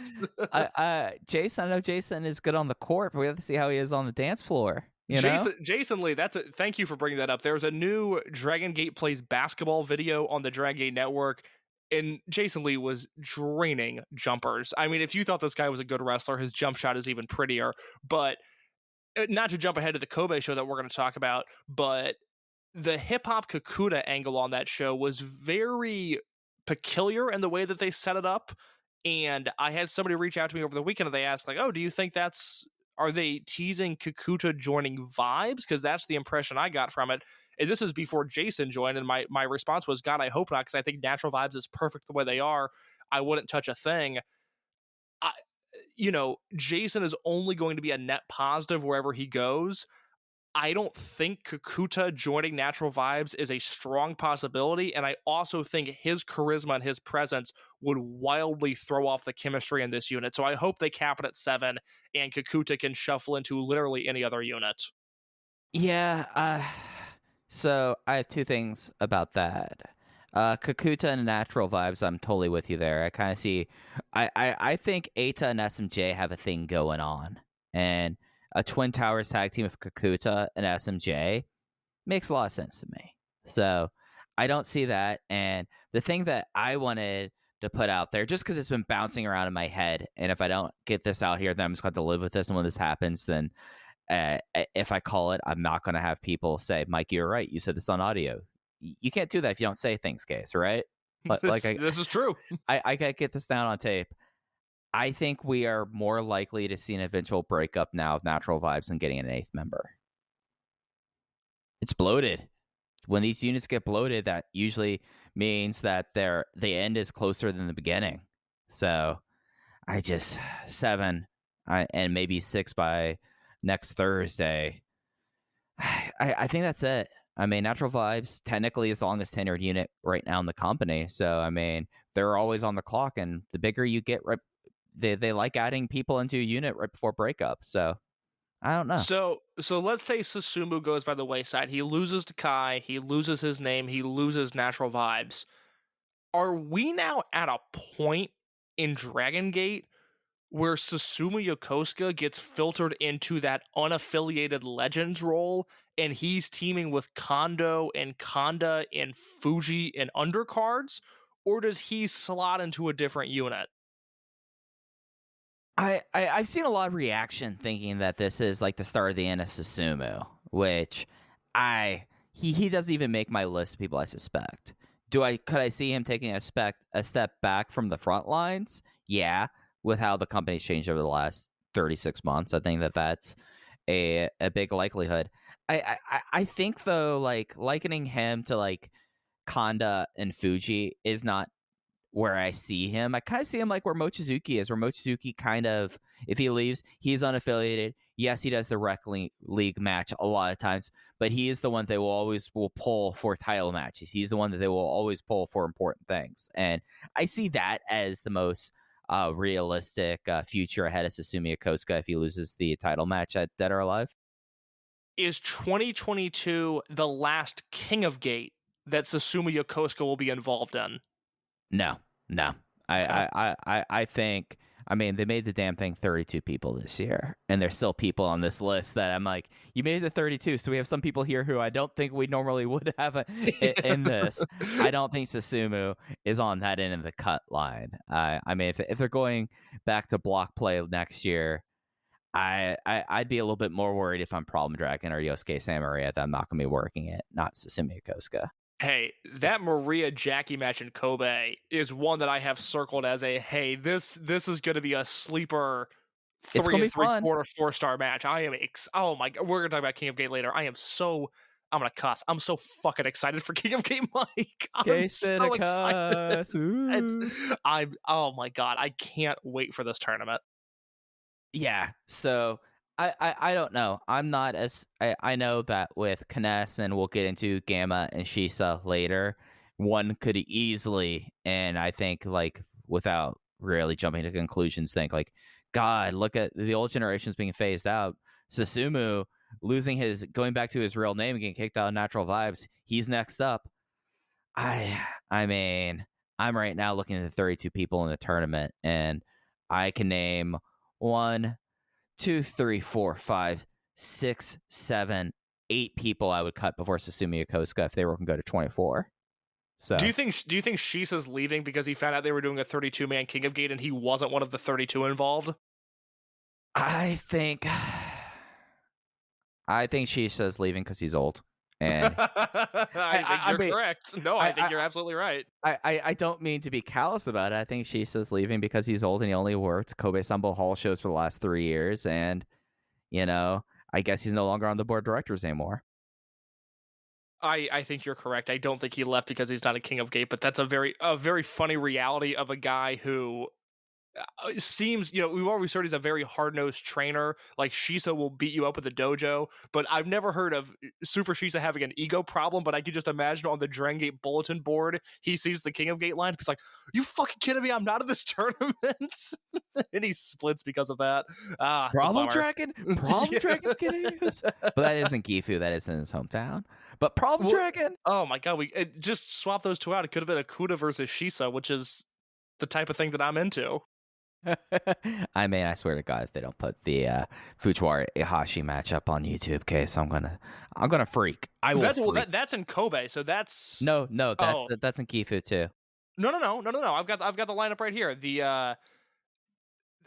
Jason, I know Jason is good on the court, but we have to see how he is on the dance floor. You know? Jason Lee, thank you for bringing that up. There's a new Dragongate Plays Basketball video on the Dragongate Network, and Jason Lee was draining jumpers. I mean, if you thought this guy was a good wrestler, his jump shot is even prettier. But not to jump ahead to the Kobe show that we're going to talk about, but the hip-hop Kakuta angle on that show was very peculiar in the way that they set it up. And I had somebody reach out to me over the weekend, and they asked, like, oh, do you think are they teasing Kakuta joining Vibes? Because that's the impression I got from it. And this is before Jason joined, and my response was, God, I hope not, because I think Natural Vibes is perfect the way they are. I wouldn't touch a thing. Jason is only going to be a net positive wherever he goes. I don't think Kakuta joining Natural Vibes is a strong possibility, and I also think his charisma and his presence would wildly throw off the chemistry in this unit. So I hope they cap it at 7, and Kakuta can shuffle into literally any other unit. Yeah. So I have 2 things about that. Kakuta and Natural Vibes, I'm totally with you there. I kind of see. I think Eita and SMJ have a thing going on, and a Twin Towers tag team of Kakuta and SMJ makes a lot of sense to me. So I don't see that. And the thing that I wanted to put out there, just because it's been bouncing around in my head, and if I don't get this out here, then I'm just going to have to live with this. And when this happens, then if I call it, I'm not going to have people say, Mike, you're right. You said this on audio. You can't do that if you don't say things, Case, right? This is true. I got to get this down on tape. I think we are more likely to see an eventual breakup now of Natural Vibes than getting an 8th member. It's bloated. When these units get bloated, that usually means that the end is closer than the beginning. So I just 7 and maybe 6 by next Thursday. I think that's it. I mean, Natural Vibes technically is the longest tenured unit right now in the company. So, I mean, they're always on the clock, and the bigger you get, they like adding people into a unit right before breakup. So, I don't know. So let's say Susumu goes by the wayside. He loses to Kai. He loses his name. He loses Natural Vibes. Are we now at a point in Dragongate where Susumu Yokosuka gets filtered into that unaffiliated Legends role, and he's teaming with Kondo and Kanda and Fuji and undercards? Or does he slot into a different unit? I've seen a lot of reaction thinking that this is like the start of the end of Susumu, which he doesn't even make my list of people I suspect. Could I see him taking a step back from the front lines? Yeah, with how the company's changed over the last 36 months. I think that's a big likelihood. I think though, like likening him to like Kanda and Fuji is not where I see him. I kind of see him like where Mochizuki is, where Mochizuki kind of, if he leaves, he's unaffiliated. Yes, he does the rec league match a lot of times, but he is the one that will pull for title matches. He's the one that they will always pull for important things. And I see that as the most realistic future ahead of Susumu Yokosuka if he loses the title match at Dead or Alive. Is 2022 the last King of Gate that Susumu Yokosuka will be involved in? No. Okay. I think, I mean, they made the damn thing 32 people this year, and there's still people on this list that I'm like, you made it to 32, so we have some people here who I don't think we normally would have in this. I don't think Susumu is on that end of the cut line. I mean, if they're going back to block play next year, I'd be a little bit more worried if I'm Problem Dragon or Yosuke Samaria that I'm not going to be working it, not Susumu Yokosuka. Hey, that Maria Jackie match in Kobe is one that I have circled as a, this is going to be a sleeper 3 and 3/4 4-star match. I am oh my god, we're going to talk about King of Gate later. I'm going to cuss. I'm so fucking excited for King of Gate, Mike. I'm so excited. Oh my god, I can't wait for this tournament. Yeah. So I don't know. I'm not as I know that with Kness, and we'll get into Gamma and Shisa later, one could easily, and I think like without really jumping to conclusions, think like, God, look at the old generations being phased out. Susumu going back to his real name and getting kicked out of Natural Vibes. He's next up. I mean, I'm right now looking at the 32 people in the tournament, and I can name 1, 2, 3, 4, 5, 6, 7, 8 people I would cut before Susumu Yokosuka if they were going to go to 24. So Do you think Shisa's leaving because he found out they were doing a 32-man King of Gate and he wasn't one of the 32 involved? I think Shisa's leaving because he's old. And I think you're correct. No, I think you're absolutely right. I don't mean to be callous about it. I think Shisa's leaving because he's old and he only worked Kobe Sambo Hall shows for the last 3 years. And, I guess he's no longer on the board of directors anymore. I think you're correct. I don't think he left because he's not a King of Gate, but that's a very funny reality of a guy who seems, we've always heard he's a very hard-nosed trainer. Like, Shisa will beat you up with a dojo, but I've never heard of Super Shisa having an ego problem. But I could just imagine on the Dragongate bulletin board, he sees the King of Gate line, he's like, "You fucking kidding me? I'm not in this tournament." And he splits because of that. Problem Dragon? Dragon's getting this? But that isn't Gifu. That isn't his hometown. But Dragon? Oh my god, we just swap those two out. It could have been Akuda versus Shisa, which is the type of thing that I'm into. I mean, I swear to God, if they don't put the Fujiwara Ihashi matchup on YouTube, case, I'm gonna freak. I will. That's in Kobe, so that's no. That's in Gifu too. No. I've got the lineup right here. The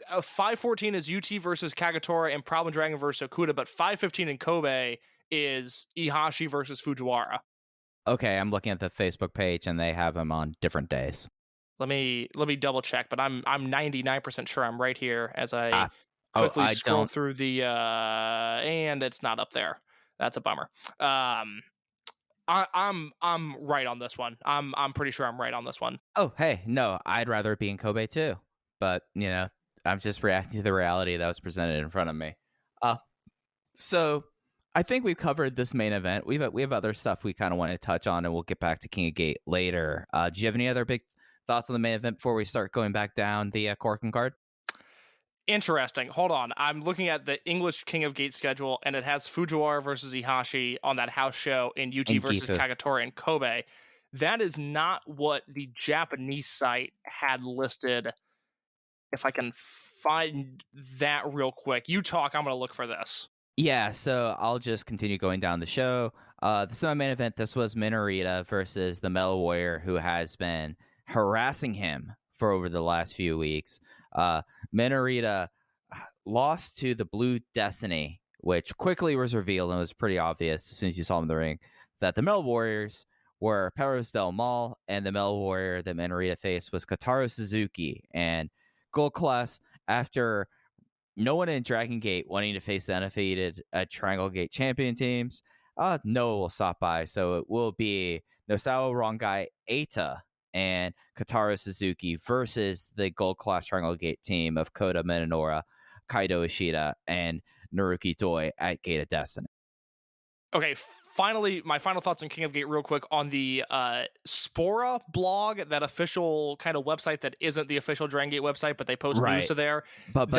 514 is UT versus Kagetora and Problem Dragon versus Okuda, but 515 in Kobe is Ihashi versus Fujiwara. Okay, I'm looking at the Facebook page and they have them on different days. Let me double check, but I'm 99% sure I'm right here as I quickly scroll through the and it's not up there. That's a bummer. I'm right on this one. I'm pretty sure I'm right on this one. Oh, hey, no, I'd rather it be in Kobe too. But, I'm just reacting to the reality that was presented in front of me. So I think we've covered this main event. We have other stuff we kind of want to touch on, and we'll get back to King of Gate later. Do you have any other big thoughts on the main event before we start going back down the Korakuen card? Interesting. Hold on. I'm looking at the English King of Gate schedule, and it has Fujiwara versus Ihashi on that house show in UT versus Kagetora in Kobe. That is not what the Japanese site had listed. If I can find that real quick. You talk, I'm going to look for this. Yeah, so I'll just continue going down the show. The semi-main event, this was Minorita versus the Mellow Warrior, who has been harassing him for over the last few weeks. Minorita lost to the Blue Destiny, which quickly was revealed and was pretty obvious as soon as you saw him in the ring, that the Mellow Warriors were Perros Del Mal, and the Mellow Warrior that Minorita faced was Kotaro Suzuki. And Gold Class, after no one in Dragongate wanting to face the undefeated Triangle Gate champion teams, Noah will stop by. So it will be Nosao Rongai Eita and Kotaro Suzuki versus the Gold Class Triangle Gate team of Kota Minoura, Kaido Ishida, and Naruki Doi at Gate of Destiny. Okay, finally, my final thoughts on King of Gate real quick on the Spora blog, that official kind of website that isn't the official Dragon Gate website, but they post news to there. But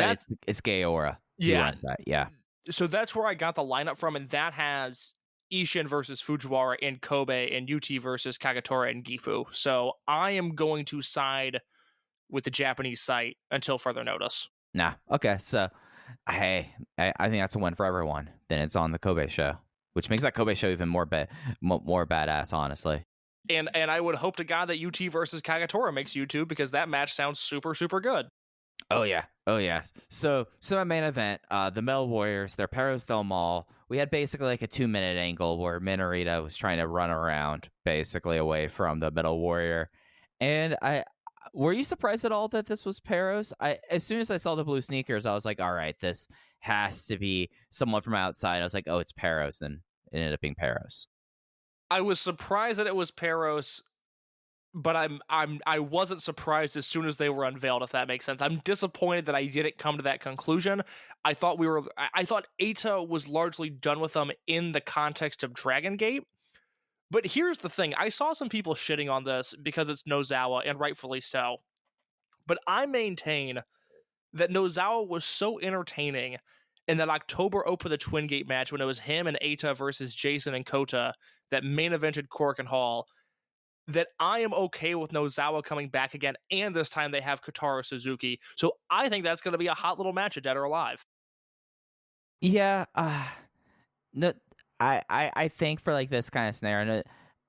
it's Gaora. Yeah. Yeah. So that's where I got the lineup from, and that has Ishin versus Fujiwara in Kobe and UT versus Kagetora and Gifu. So I am going to side with the Japanese site until further notice. Nah. Okay. So, hey, I think that's a win for everyone. Then it's on the Kobe show, which makes that Kobe show even more badass, honestly. And I would hope to God that UT versus Kagetora makes YouTube, because that match sounds super, super good. Oh, yeah. So my main event, the Mellow Warriors, they're Perros Del Mal. We had basically like a 2-minute angle where Minorita was trying to run around basically away from the Mellow Warrior. And were you surprised at all that this was Perros? As soon as I saw the blue sneakers, I was like, all right, this has to be someone from outside. I was like, oh, it's Perros. Then it ended up being Perros. I was surprised that it was Perros, but I wasn't surprised as soon as they were unveiled, if that makes sense. I'm disappointed that I didn't come to that conclusion. I thought I thought Eita was largely done with them in the context of Dragongate. But here's the thing. I saw some people shitting on this because it's Nozawa, and rightfully so. But I maintain that Nozawa was so entertaining in that October Open the Twin Gate match when it was him and Eita versus Jason and Kota that main evented Korakuen Hall, that I am okay with Nozawa coming back again, and this time they have Kotaro Suzuki. So I think that's going to be a hot little match at Dead or Alive. Yeah, no, I think for like this kind of scenario,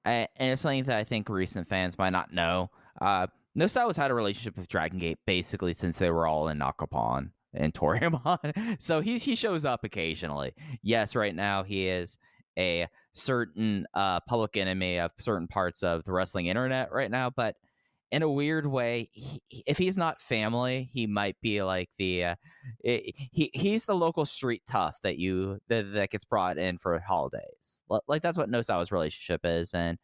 and it's something that I think recent fans might not know. Nosawa's had a relationship with Dragongate basically since they were all in Nakapon and Toriyama, so he shows up occasionally. Yes, right now he is a certain public enemy of certain parts of the wrestling internet right now, but in a weird way, if he's not family, he might be like he's the local street tough that gets brought in for holidays. Like that's what Nosawa's relationship is. And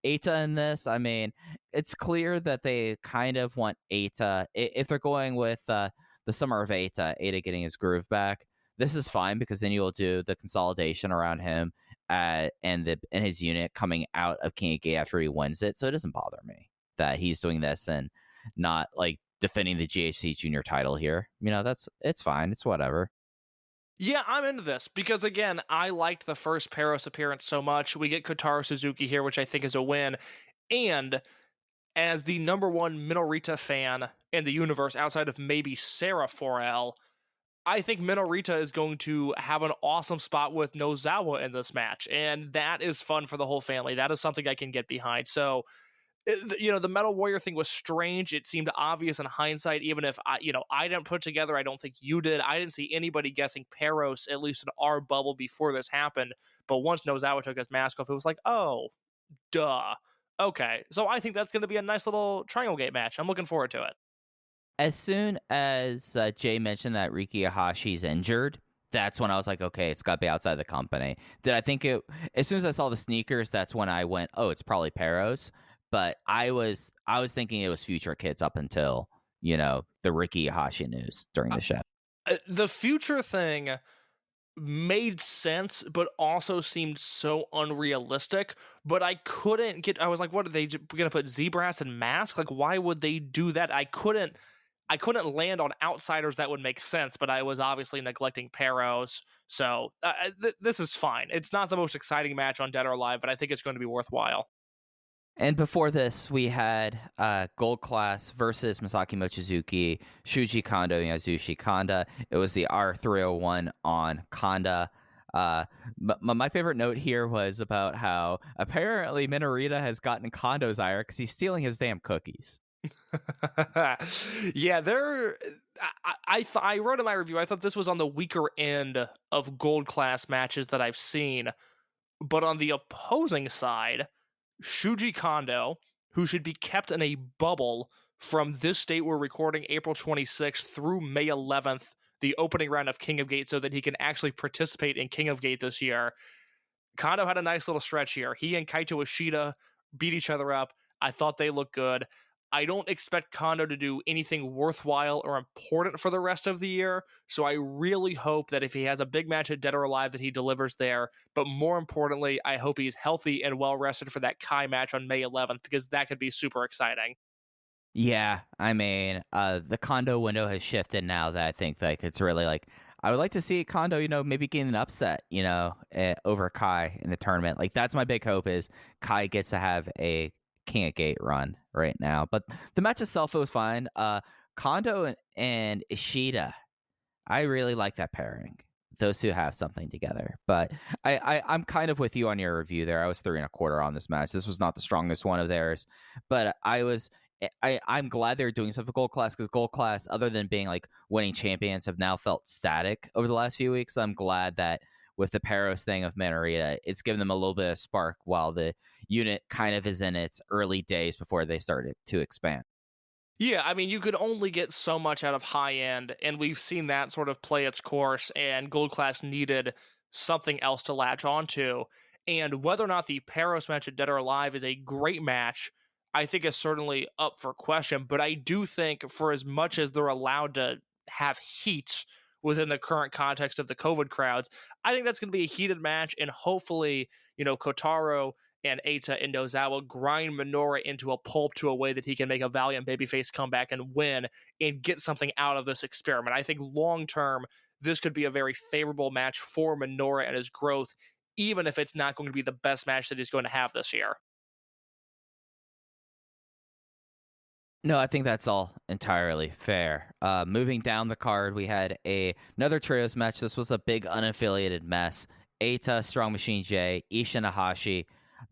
Eita in this, I mean, it's clear that they kind of want Eita, if they're going with the summer of Eita getting his groove back. This is fine because then you'll do the consolidation around him and his unit coming out of King of Gate after he wins it. So it doesn't bother me that he's doing this and not like defending the GHC junior title here. You know, it's fine. It's whatever. Yeah, I'm into this because, again, I liked the first Peros appearance so much. We get Kotaro Suzuki here, which I think is a win. And as the number one Minorita fan in the universe, outside of maybe Sarah 4L, I think Minorita is going to have an awesome spot with Nozawa in this match. And that is fun for the whole family. That is something I can get behind. So, the Mellow Warrior thing was strange. It seemed obvious in hindsight, even if I didn't put together. I don't think you did. I didn't see anybody guessing Peros, at least in our bubble, before this happened. But once Nozawa took his mask off, it was like, oh, duh. Okay, so I think that's going to be a nice little Triangle Gate match. I'm looking forward to it. As soon as Jay mentioned that Riki Ihashi's injured, that's when I was like, okay, it's got to be outside the company. Did I think it? As soon as I saw the sneakers, that's when I went, oh, it's probably Peros. But I was thinking it was Future Kids up until, the Riki Ihashi news during the show. The Future thing made sense, but also seemed so unrealistic. But I was like, what are they going to put Z-Brass in masks? Like, why would they do that? I couldn't land on outsiders that would make sense, but I was obviously neglecting Peros. So this is fine. It's not the most exciting match on Dead or Alive, but I think it's going to be worthwhile. And before this, we had Gold Class versus Masaki Mochizuki, Shuji Kondo, and Yasushi Kanda. It was the R301 on Kanda. My favorite note here was about how apparently Minorita has gotten Kondo's ire because he's stealing his damn cookies. Yeah, I wrote in my review, I thought this was on the weaker end of Gold Class matches that I've seen. But on the opposing side, Shuji Kondo, who should be kept in a bubble from this date we're recording, April 26th through May 11th, the opening round of King of Gate, so that he can actually participate in King of Gate this year. Kondo had a nice little stretch here. He and Kaito Ishida beat each other up. I thought they looked good. I don't expect Kondo to do anything worthwhile or important for the rest of the year, so I really hope that if he has a big match at Dead or Alive that he delivers there, but more importantly, I hope he's healthy and well-rested for that Kai match on May 11th, because that could be super exciting. Yeah, I mean, the Kondo window has shifted now that I think like it's really like, I would like to see Kondo, maybe gain an upset, over Kai in the tournament. Like, that's my big hope is Kai gets to have a King of Gate run right now. But the match itself, it was fine. Kondo and Ishida, I really like that pairing. Those two have something together. But I'm kind of with you on your review there. I was 3 1/4 on this match. This was not the strongest one of theirs, but I'm glad they're doing stuff with Gold Class, because Gold Class, other than being like winning champions, have now felt static over the last few weeks. I'm glad that with the Peros thing of Minorita, it's given them a little bit of spark while the unit kind of is in its early days before they started to expand. Yeah, I mean, you could only get so much out of high end, and we've seen that sort of play its course, and Gold Class needed something else to latch onto. And whether or not the Peros match at Dead or Alive is a great match, I think is certainly up for question. But I do think for as much as they're allowed to have heat within the current context of the COVID crowds, I think that's going to be a heated match. And hopefully, Kotaro and Eita and Nozawa grind Minoura into a pulp to a way that he can make a valiant babyface comeback and win and get something out of this experiment. I think long term, this could be a very favorable match for Minoura and his growth, even if it's not going to be the best match that he's going to have this year. No, I think that's all entirely fair. Moving down the card, we had another trios match. This was a big unaffiliated mess. Eita, Strong Machine J, Isha Nahashi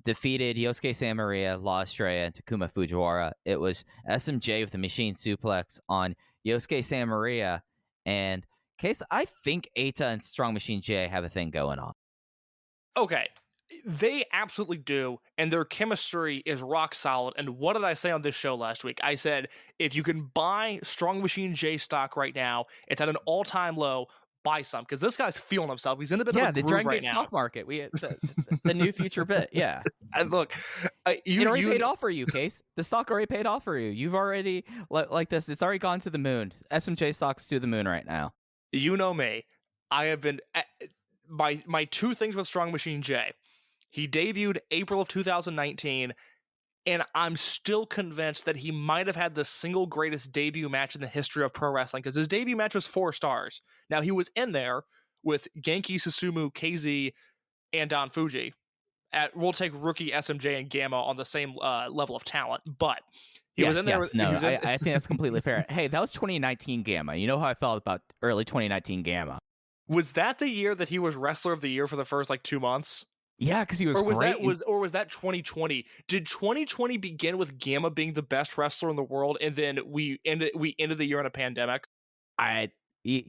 defeated Yosuke Santa Maria, La Estrella, and Takuma Fujiwara. It was SMJ with the machine suplex on Yosuke Santa Maria. And Case, I think Eita and Strong Machine J have a thing going on. Okay. They absolutely do, and their chemistry is rock solid. And what did I say on this show last week? I said, if you can buy Strong Machine J stock right now, it's at an all-time low, buy some, because this guy's feeling himself. He's in a bit of a groove right now. Yeah, the Dragongate stock market. The new future bit, yeah. And look, it already paid off for you, Case. The stock already paid off for you. You've already, like this, it's already gone to the moon. SMJ stock's to the moon right now. You know me. I have been, my two things with Strong Machine J. He debuted April of 2019, and I'm still convinced that he might have had the single greatest debut match in the history of pro wrestling, because his debut match was 4 stars. Now, he was in there with Genki Susumu, KZ, and Don Fuji. We'll take rookie SMJ and Gamma on the same level of talent, but he was in there. I think that's completely fair. Hey, that was 2019 Gamma. You know how I felt about early 2019 Gamma. Was that the year that he was Wrestler of the Year for the first 2 months? Yeah, because he was great. Was that 2020? Did 2020 begin with Gamma being the best wrestler in the world, and then we ended the year in a pandemic? I think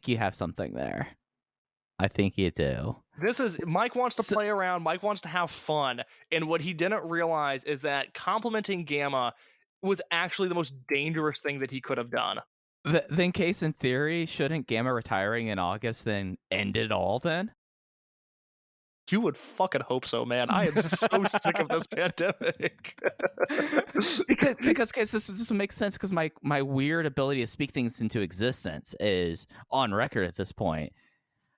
you have something there. I think you do. Mike wants to play around. Mike wants to have fun, and what he didn't realize is that complimenting Gamma was actually the most dangerous thing that he could have done. Then, Case, in theory, shouldn't Gamma retiring in August then end it all then? You would fucking hope so, man. I am so sick of this pandemic. because Case, this would make sense, because my weird ability to speak things into existence is on record at this point.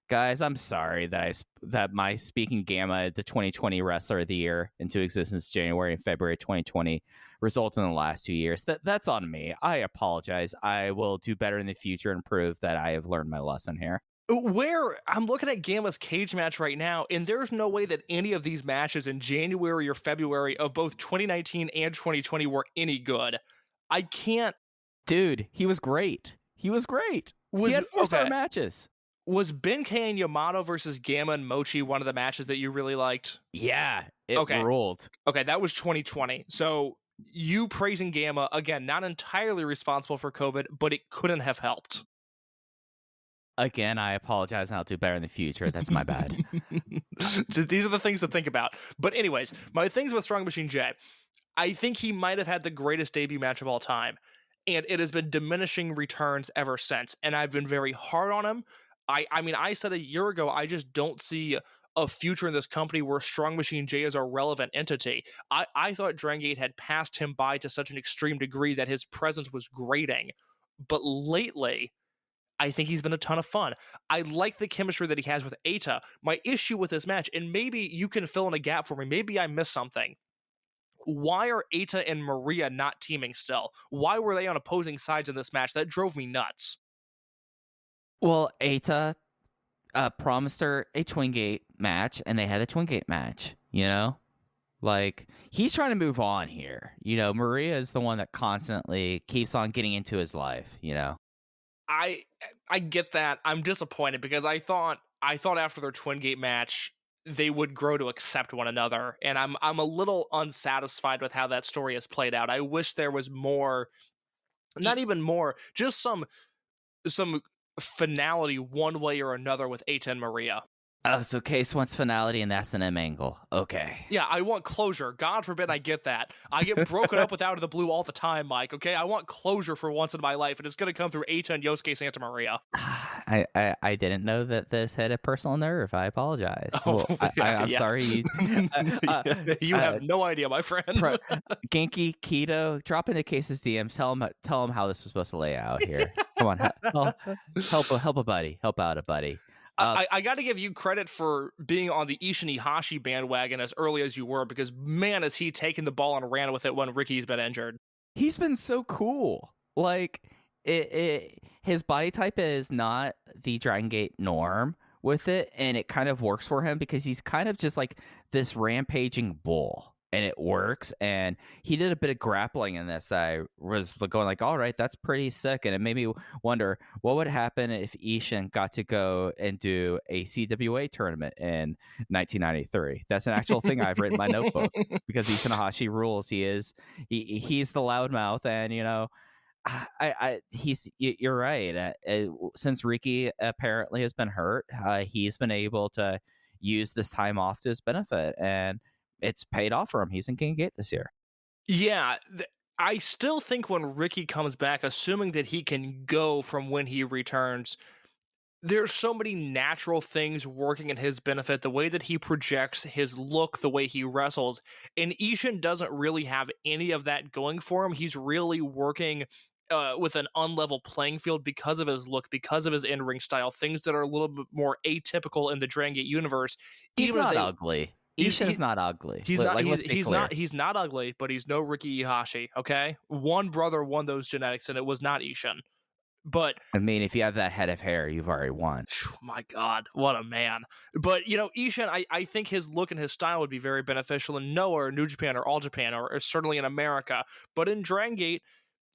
Guys, I'm sorry that my speaking Gamma, the 2020 Wrestler of the Year, into existence January and February 2020 resulted in the last 2 years. That's on me. I apologize. I will do better in the future and prove that I have learned my lesson here. Where I'm looking at Gamma's cage match right now, and there's no way that any of these matches in January or February of both 2019 and 2020 were any good. I can't. Dude, he was great. He had 4-star matches. Was Benkei and Yamato versus Gamma and Mochi one of the matches that you really liked? Yeah, it ruled. Okay, that was 2020. So you praising Gamma, again, not entirely responsible for COVID, but it couldn't have helped. Again, I apologize, and I'll do better in the future. That's my bad. These are the things to think about. But anyways, my things with Strong Machine J. I think he might have had the greatest debut match of all time, and it has been diminishing returns ever since. And I've been very hard on him. I mean, I said a year ago, I just don't see a future in this company where Strong Machine J is a relevant entity. I thought Dragongate had passed him by to such an extreme degree that his presence was grating. But lately, I think he's been a ton of fun. I like the chemistry that he has with Eita. My issue with this match, and maybe you can fill in a gap for me, maybe I missed something. Why are Eita and Maria not teaming still? Why were they on opposing sides in this match? That drove me nuts. Well, Eita promised her a Twingate match, and they had a Twingate match, Like, he's trying to move on here. Maria is the one that constantly keeps on getting into his life, I get that. I'm disappointed because I thought after their Twingate match they would grow to accept one another, and I'm a little unsatisfied with how that story has played out. I wish there was more, not even more, just some finality one way or another with Eita and Maria. Oh, so Case wants finality, and that's an M angle. Okay. Yeah, I want closure. God forbid I get that. I get broken up with Out of the Blue all the time, Mike, okay? I want closure for once in my life, and it's going to come through Eita and Yosuke Santa Maria. I didn't know that this hit a personal nerve. I apologize. Oh, Well, I'm sorry. You have no idea, my friend. Genki, Keto, drop into Case's DMs. Tell him how this was supposed to lay out here. Come on, help a buddy. Help out a buddy. I got to give you credit for being on the Ishin Ihashi bandwagon as early as you were, because man, has he taken the ball and ran with it when Ricky's been injured. He's been so cool. Like his body type is not the Dragongate norm with it, and it kind of works for him because he's kind of just like this rampaging bull. And it works, and he did a bit of grappling in this. I was going like, all right, that's pretty sick. And it made me wonder what would happen if Ishin got to go and do a CWA tournament in 1993. That's an actual thing I've written in my notebook because Ishin Ihashi rules. He's the loudmouth, and you're right. Since Ricky apparently has been hurt, he's been able to use this time off to his benefit, and it's paid off for him. He's in King Gate this year. Yeah, I still think when Ricky comes back, assuming that he can go from when he returns, there's so many natural things working in his benefit. The way that he projects his look, the way he wrestles, and Ishin doesn't really have any of that going for him. He's really working with an unlevel playing field because of his look, because of his in-ring style, things that are a little bit more atypical in the Dragongate universe. He's not ugly. Ishin's not ugly. He's not ugly, but he's no Ricky Ihashi, okay? One brother won those genetics, and it was not Ishin. But I mean, if you have that head of hair, you've already won. My God, what a man. But, Ishin, I think his look and his style would be very beneficial in Noah or New Japan or All Japan or certainly in America. But in Dragongate,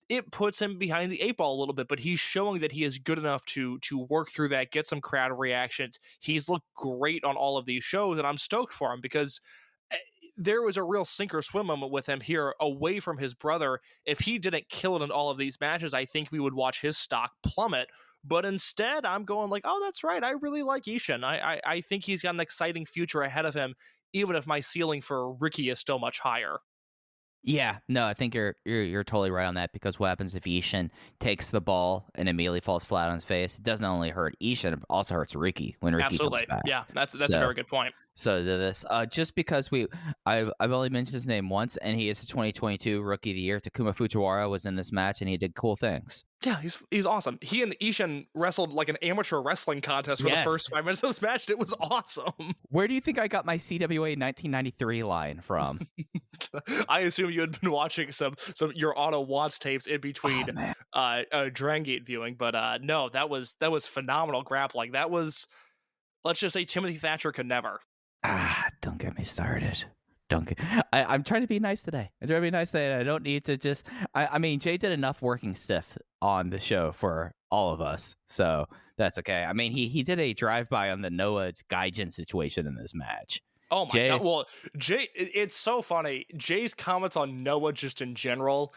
it puts him behind the 8 ball a little bit, but he's showing that he is good enough to work through that, get some crowd reactions. He's looked great on all of these shows, and I'm stoked for him because there was a real sink or swim moment with him here away from his brother. If he didn't kill it in all of these matches, I think we would watch his stock plummet. But instead, I'm going like, oh, that's right. I really like Ishin. I think he's got an exciting future ahead of him, even if my ceiling for Ricky is still much higher. Yeah, no, I think you're totally right on that, because what happens if Ishin takes the ball and immediately falls flat on his face? It doesn't only hurt Ishin, it also hurts Ricky when Ricky comes back. Yeah, that's a very good point. So this, just because I've only mentioned his name once, and he is the 2022 Rookie of the Year. Takuma Fujiwara was in this match, and he did cool things. Yeah, he's awesome. He and Ishin wrestled like an amateur wrestling contest for the first 5 minutes of this match. It was awesome. Where do you think I got my CWA 1993 line from? I assume you had been watching some your Otto Watts tapes in between Dragongate viewing, but no, that was phenomenal grappling. That was, let's just say, Timothy Thatcher could never. Don't get me started. I'm trying to be nice today. And I don't need to just. I mean, Jay did enough working stiff on the show for all of us, so that's okay. I mean, he did a drive-by on the Noah Gaijin situation in this match. Oh my God! Well, Jay, it's so funny. Jay's comments on Noah just in general.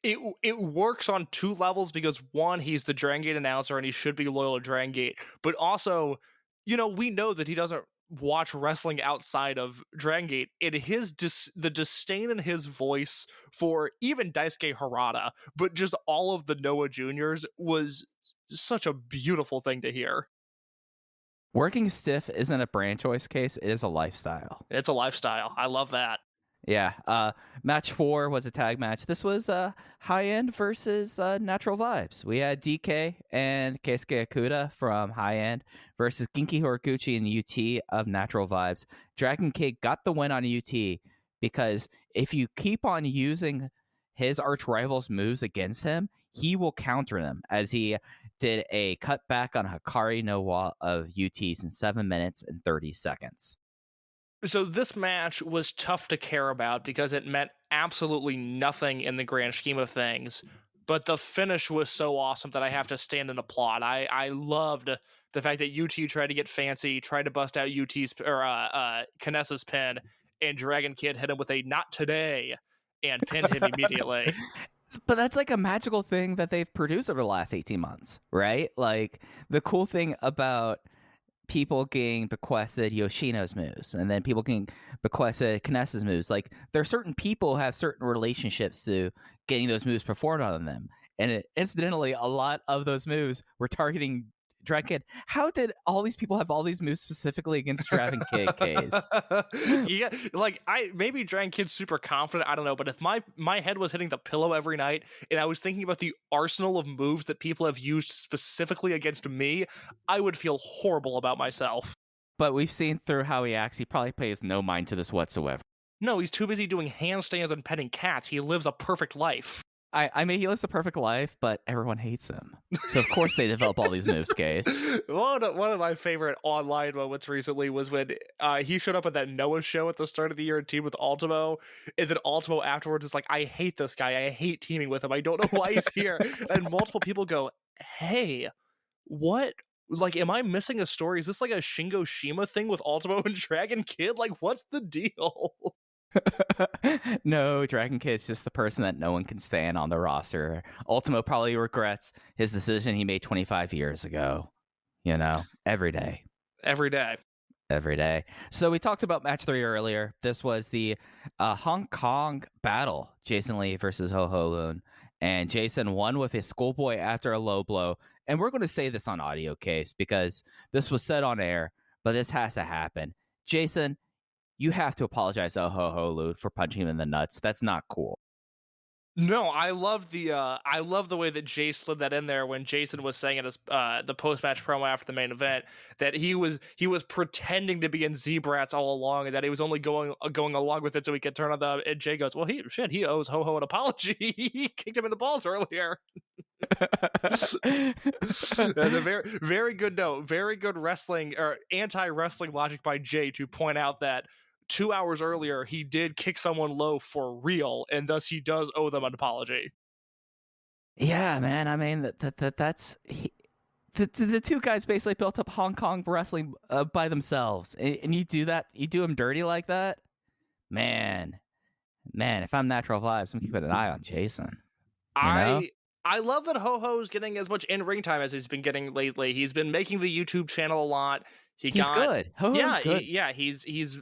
It works on 2 levels, because one, he's the Dragongate announcer and he should be loyal to Dragongate, but also, we know that he doesn't watch wrestling outside of Dragongate, and the disdain in his voice for even Daisuke Harada, but just all of the Noah Juniors, was such a beautiful thing to hear. Working stiff isn't a brand choice case, it is a lifestyle. It's a lifestyle. I love that. Yeah. Match 4 was a tag match. This was High End versus Natural Vibes. We had DK and Keisuke Okuda from High End versus Genki Horiguchi and UT of Natural Vibes. Dragongate got the win on UT because if you keep on using his arch rival's moves against him, he will counter them, as he did a cutback on Hikari no Wa of UT's in 7 minutes and 30 seconds. So this match was tough to care about because it meant absolutely nothing in the grand scheme of things. But the finish was so awesome that I have to stand and applaud. I loved the fact that UT tried to get fancy, tried to bust out UT's or Kanessa's pin, and Dragon Kid hit him with a "not today" and pinned him immediately. But that's like a magical thing that they've produced over the last 18 months, right? Like, the cool thing about people getting bequested Yoshino's moves, and then people getting bequested Kness's moves. Like, there are certain people who have certain relationships to getting those moves performed on them. And incidentally, a lot of those moves were targeting Dragon Kid. How did all these people have all these moves specifically against Dragon Kid case? Yeah, like maybe Dragon Kid's super confident, I don't know, but if my head was hitting the pillow every night and I was thinking about the arsenal of moves that people have used specifically against me, I would feel horrible about myself. But we've seen through how he acts, he probably pays no mind to this whatsoever. No, he's too busy doing handstands and petting cats. He lives a perfect life. I mean, he lives a perfect life, but everyone hates him. So, of course, they develop all these moves, Case. One of my favorite online moments recently was when he showed up at that Noah show at the start of the year and teamed with Ultimo. And then Ultimo afterwards is like, I hate this guy. I hate teaming with him. I don't know why he's here. And multiple people go, hey, what? Like, am I missing a story? Is this like a Shingo Shima thing with Ultimo and Dragon Kid? Like, what's the deal? No, Dragon Kid's just the person that no one can stand on the roster. Ultimo probably regrets his decision he made 25 years ago. You know, every day. Every day. Every day. So we talked about match 3 earlier. This was the Hong Kong battle, Jason Lee versus Ho Ho Lun. And Jason won with his schoolboy after a low blow. And we're going to say this on audio, Case, because this was said on air, but this has to happen. Jason, you have to apologize to Ho Ho Lun for punching him in the nuts. That's not cool. No, I love the way that Jay slid that in there when Jason was saying in his the post match promo after the main event that he was pretending to be in Z-Brats all along and that he was only going along with it so he could turn on the. And Jay goes, well, he owes Ho Ho an apology. He kicked him in the balls earlier. That's a very, very good note. Very good wrestling or anti-wrestling logic by Jay to point out that 2 hours earlier he did kick someone low for real, and thus he does owe them an apology. Yeah, man. I mean, that's the two guys basically built up Hong Kong wrestling by themselves, and you do that, you do them dirty like that, man. If I'm Natural Vibes, I'm keeping an eye on Jason. I love that Ho Ho's getting as much in-ring time as he's been getting lately. He's been making the YouTube channel a lot. He's good. Ho-Ho's good. He's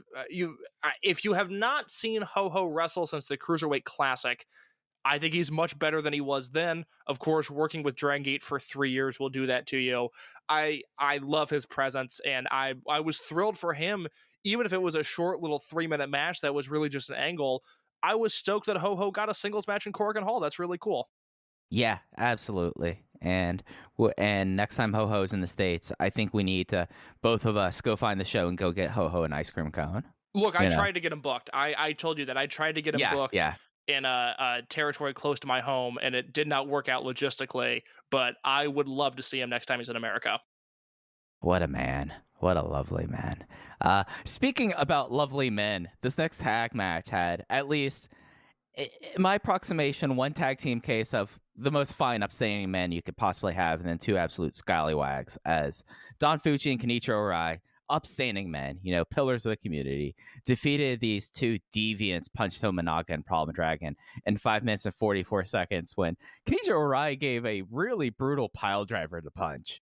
if you have not seen Ho Ho wrestle since the Cruiserweight Classic, I think he's much better than he was then. Of course, working with Dragongate for 3 years will do that to you. I love his presence, and I was thrilled for him, even if it was a short little 3-minute match that was really just an angle. I was stoked that Ho Ho got a singles match in Korakuen Hall. That's really cool. Yeah, absolutely. And next time Ho Ho's in the States, I think we need to, both of us, go find the show and go get Ho Ho an ice cream cone. Look, I tried to get him booked. I told you that. I tried to get him booked in a territory close to my home, and it did not work out logistically, but I would love to see him next time he's in America. What a man. What a lovely man. Speaking about lovely men, this next tag match had, at least in my approximation, one tag team case of the most fine, upstanding men you could possibly have, and then two absolute scallywags as Don Fucci and Kenichiro Arai, upstanding men, pillars of the community, defeated these two deviants, Punch Tominaga and Problem Dragon, in 5 minutes and 44 seconds when Kenichiro Arai gave a really brutal pile driver to Punch.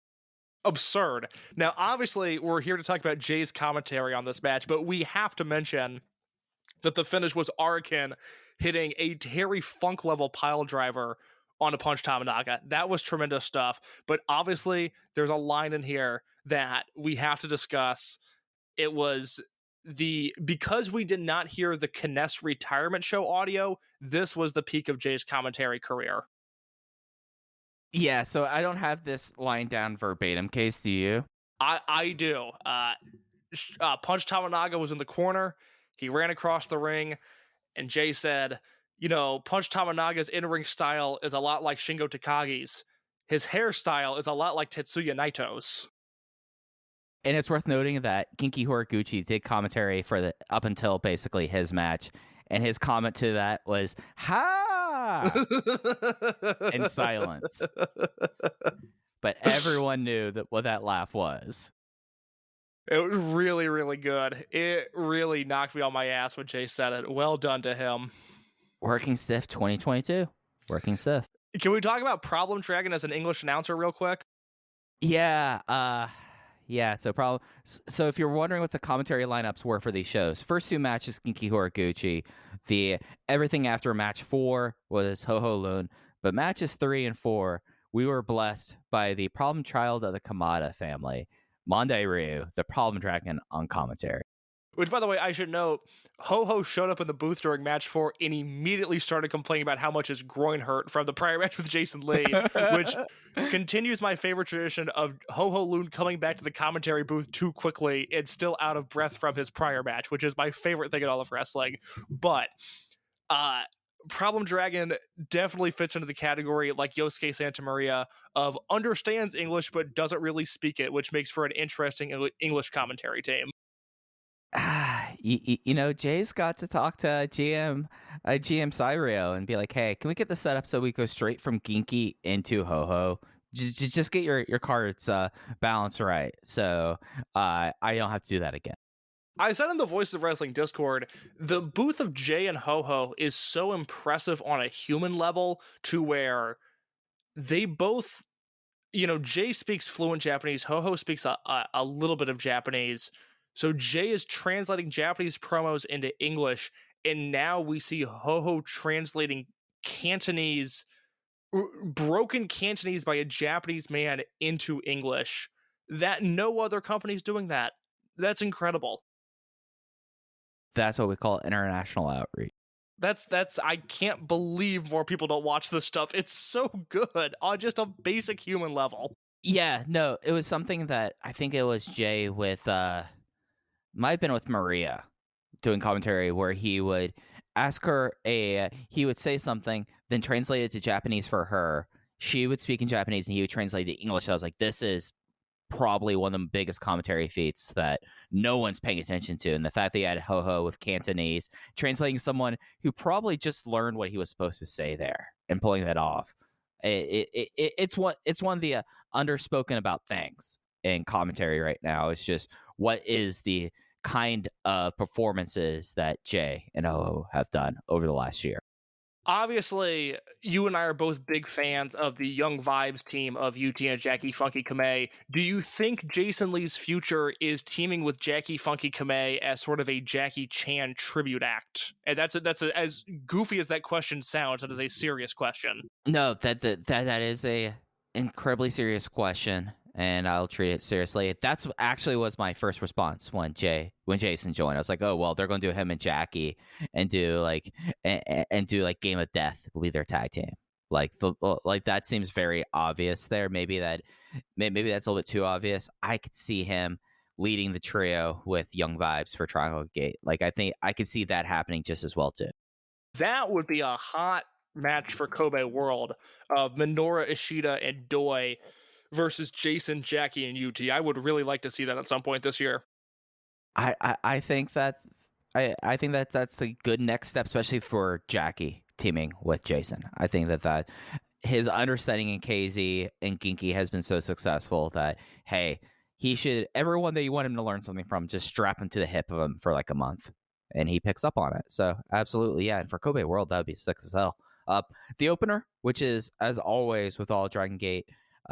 Absurd. Now, obviously, we're here to talk about Jay's commentary on this match, but we have to mention that the finish was Arakin hitting a Terry Funk level pile driver on a Punch Tominaga. That was tremendous stuff. But obviously, there's a line in here that we have to discuss. It was because we did not hear the Kness retirement show audio, this was the peak of Jay's commentary career. Yeah, so I don't have this line down verbatim, Case, do you? I do. Punch Tominaga was in the corner. He ran across the ring, and Jay said, Punch Tominaga's in-ring style is a lot like Shingo Takagi's. His hairstyle is a lot like Tetsuya Naito's. And it's worth noting that Genki Horiguchi did commentary for up until basically his match, and his comment to that was, "Ha!" in silence. But everyone knew what that laugh was. It was really, really good. It really knocked me on my ass when Jay said it. Well done to him. Working stiff 2022. Working stiff. Can we talk about Problem Dragon as an English announcer real quick? Yeah. Yeah. So if you're wondering what the commentary lineups were for these shows, first two matches, Genki Horiguchi. The everything after match 4 was Ho Ho Lun. But matches 3 and 4, we were blessed by the problem child of the Kamada family, Mondai Ryu, the problem dragon, on commentary. Which, by the way, I should note, Ho-Ho showed up in the booth during match 4 and immediately started complaining about how much his groin hurt from the prior match with Jason Lee, which continues my favorite tradition of Ho-Ho Lun coming back to the commentary booth too quickly and still out of breath from his prior match, which is my favorite thing in all of wrestling. But Problem Dragon definitely fits into the category, like Yosuke Santa Maria, of understands English but doesn't really speak it, which makes for an interesting English commentary team. Jay's got to talk to GM Cyrio and be like, hey, can we get this set up so we go straight from Genki into Ho-Ho? Just get your cards balanced right, so I don't have to do that again. I said in the Voices of Wrestling Discord, the booth of Jay and Ho-Ho is so impressive on a human level to where they both, Jay speaks fluent Japanese, Ho-Ho speaks a little bit of Japanese. So Jay is translating Japanese promos into English, and now we see Ho-Ho translating Cantonese, broken Cantonese by a Japanese man into English. That no other company's doing that. That's incredible. That's what we call international outreach. That's I can't believe more people don't watch this stuff. It's so good on just a basic human level. Yeah, no, it was something that I think it was Jay with might have been with Maria doing commentary, where he would ask her he would say something, then translate it to Japanese for her. She would speak in Japanese and he would translate it to English. I was like, this is probably one of the biggest commentary feats that no one's paying attention to. And the fact that he had Ho-Ho with Cantonese, translating someone who probably just learned what he was supposed to say there and pulling that off. It's one of the underspoken about things in commentary right now. It's just what is the kind of performances that Jay and Ho-Ho have done over the last year. Obviously, you and I are both big fans of the Young Vibes team of UT and Jackie Funky Kamei. Do you think Jason Lee's future is teaming with Jackie Funky Kamei as sort of a Jackie Chan tribute act? And that's as goofy as that question sounds, that is a serious question. No, that is a incredibly serious question, and I'll treat it seriously. That's actually was my first response when Jason joined. I was like, oh well, they're going to do him and Jackie and do like Game of Death will be their tag team. Like that seems very obvious there. Maybe that's a little bit too obvious. I could see him leading the trio with Young Vibes for Dragongate. Like I think I could see that happening just as well too. That would be a hot match for Kobe World of Minoru, Ishida, and Doi versus Jason, Jackie, and UT. I would really like to see that at some point this year. I think that that's a good next step, especially for Jackie teaming with Jason. I think that his understanding in KZ and Genki has been so successful that, hey, he should, everyone that you want him to learn something from, just strap him to the hip of him for like a month. And he picks up on it. So absolutely, yeah. And for Kobe World, that would be sick as hell. The opener, which is, as always, with all Dragongate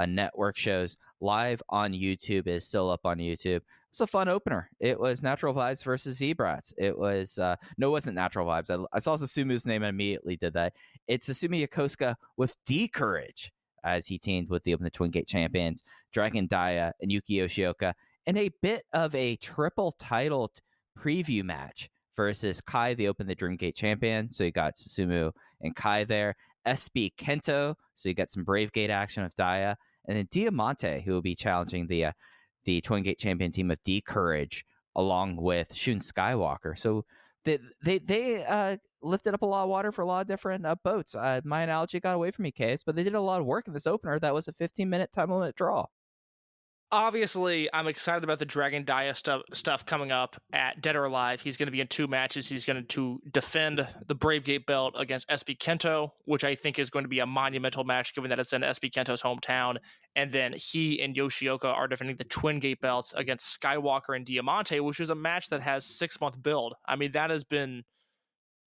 network shows, live on YouTube, is still up on YouTube. It's a fun opener. It was Natural Vibes versus Zebrats. It was, no, it wasn't Natural Vibes. I saw Susumu's name and immediately did that. It's Susumi Yokosuka with D-Courage as he teamed with the Open the Twin Gate champions, Dragon Daya and Yuki Yoshioka, in a bit of a triple title preview match versus Kai, the Open the Dream Gate champion. So you got Susumu and Kai there. SB Kento, so you got some Brave Gate action with Daya. And then Diamante, who will be challenging the Twin Gate champion team of D-Courage, along with Shun Skywalker. So they lifted up a lot of water for a lot of different boats. My analogy got away from me, Case, but they did a lot of work in this opener. That was a 15-minute time limit draw. Obviously, I'm excited about the Dragon Daya stuff coming up at Dead or Alive. He's going to be in 2 matches. He's going to defend the Brave Gate belt against SB Kento, which I think is going to be a monumental match given that it's in SB Kento's hometown. And then he and Yoshioka are defending the Twin Gate belts against Skywalker and Diamante, which is a match that has 6-month build. I mean, that has been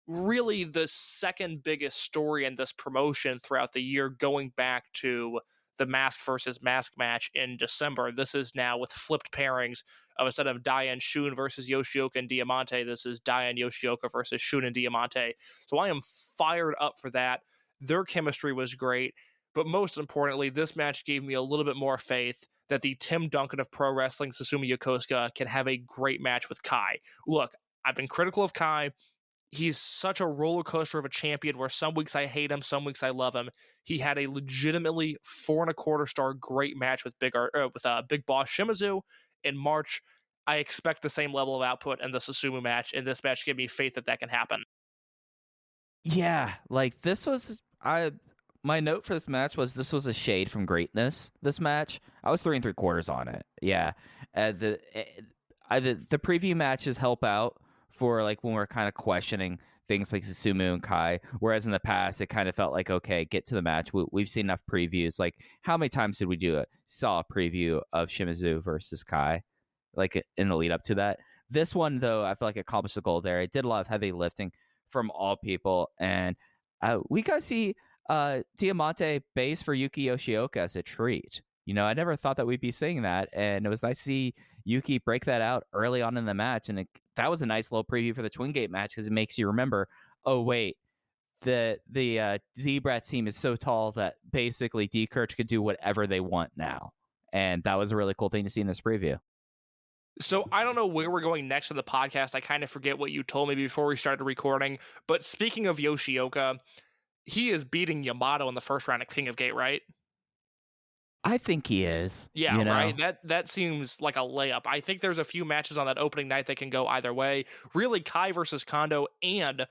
really the second biggest story in this promotion throughout the year, going back to the mask versus mask match in December. This is now with flipped pairings of instead of Diane Shun versus Yoshioka and Diamante, this is Diane Yoshioka versus Shun and Diamante. So I am fired up for that. Their chemistry was great. But most importantly, this match gave me a little bit more faith that the Tim Duncan of pro wrestling, Susumu Yokosuka, can have a great match with Kai. Look, I've been critical of Kai. He's such a roller coaster of a champion where some weeks I hate him, some weeks I love him. He had a legitimately 4.25-star great match with Big Boss Shimizu in March. I expect the same level of output in the Susumu match, and this match gave me faith that that can happen. Yeah, like this was my note for this match was this was a shade from greatness. This match, I was 3 3/4 on it. Yeah, the preview matches help out for like when we're kind of questioning things like Susumu and Kai, whereas in the past it kind of felt like, okay, get to the match. We've seen enough previews. Like how many times did we saw a preview of Shimizu versus Kai, like in the lead up to that? This one though, I feel like it accomplished the goal there. It did a lot of heavy lifting from all people, and we got to see Diamante base for Yuki Yoshioka as a treat. You know, I never thought that we'd be saying that, and it was nice to see Yuki break that out early on in the match, and that was a nice little preview for the Twin Gate match because it makes you remember, oh wait, the Z-Brat team is so tall that basically D-Kirch could do whatever they want now, and that was a really cool thing to see in this preview. So I don't know where we're going next in the podcast. I kind of forget what you told me before we started recording, but speaking of Yoshioka, he is beating Yamato in the first round at King of Gate, right? I think he is. Yeah, you know? right. That seems like a layup. I think there's a few matches on that opening night that can go either way. Really, Kai versus Kondo, and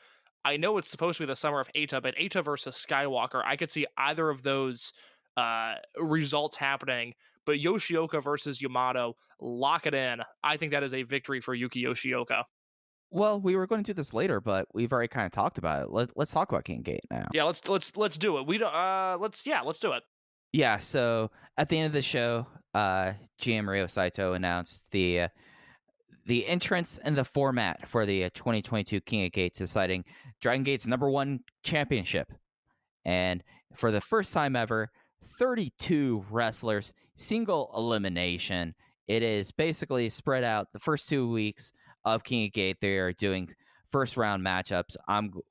I know it's supposed to be the summer of Eita, but Eita versus Skywalker, I could see either of those results happening. But Yoshioka versus Yamato, lock it in. I think that is a victory for Yuki Yoshioka. Well, we were going to do this later, but we've already kind of talked about it. Let's talk about King Gate now. Yeah, let's do it. We don't. Let's do it. Yeah. So at the end of the show, GM Ryo Saito announced the entrance and the format for the 2022 King of Gate, deciding Dragon Gate's #1 championship, and for the first time ever, 32 wrestlers, single elimination. It is basically spread out the first 2 weeks of King of Gate. They are doing first round matchups.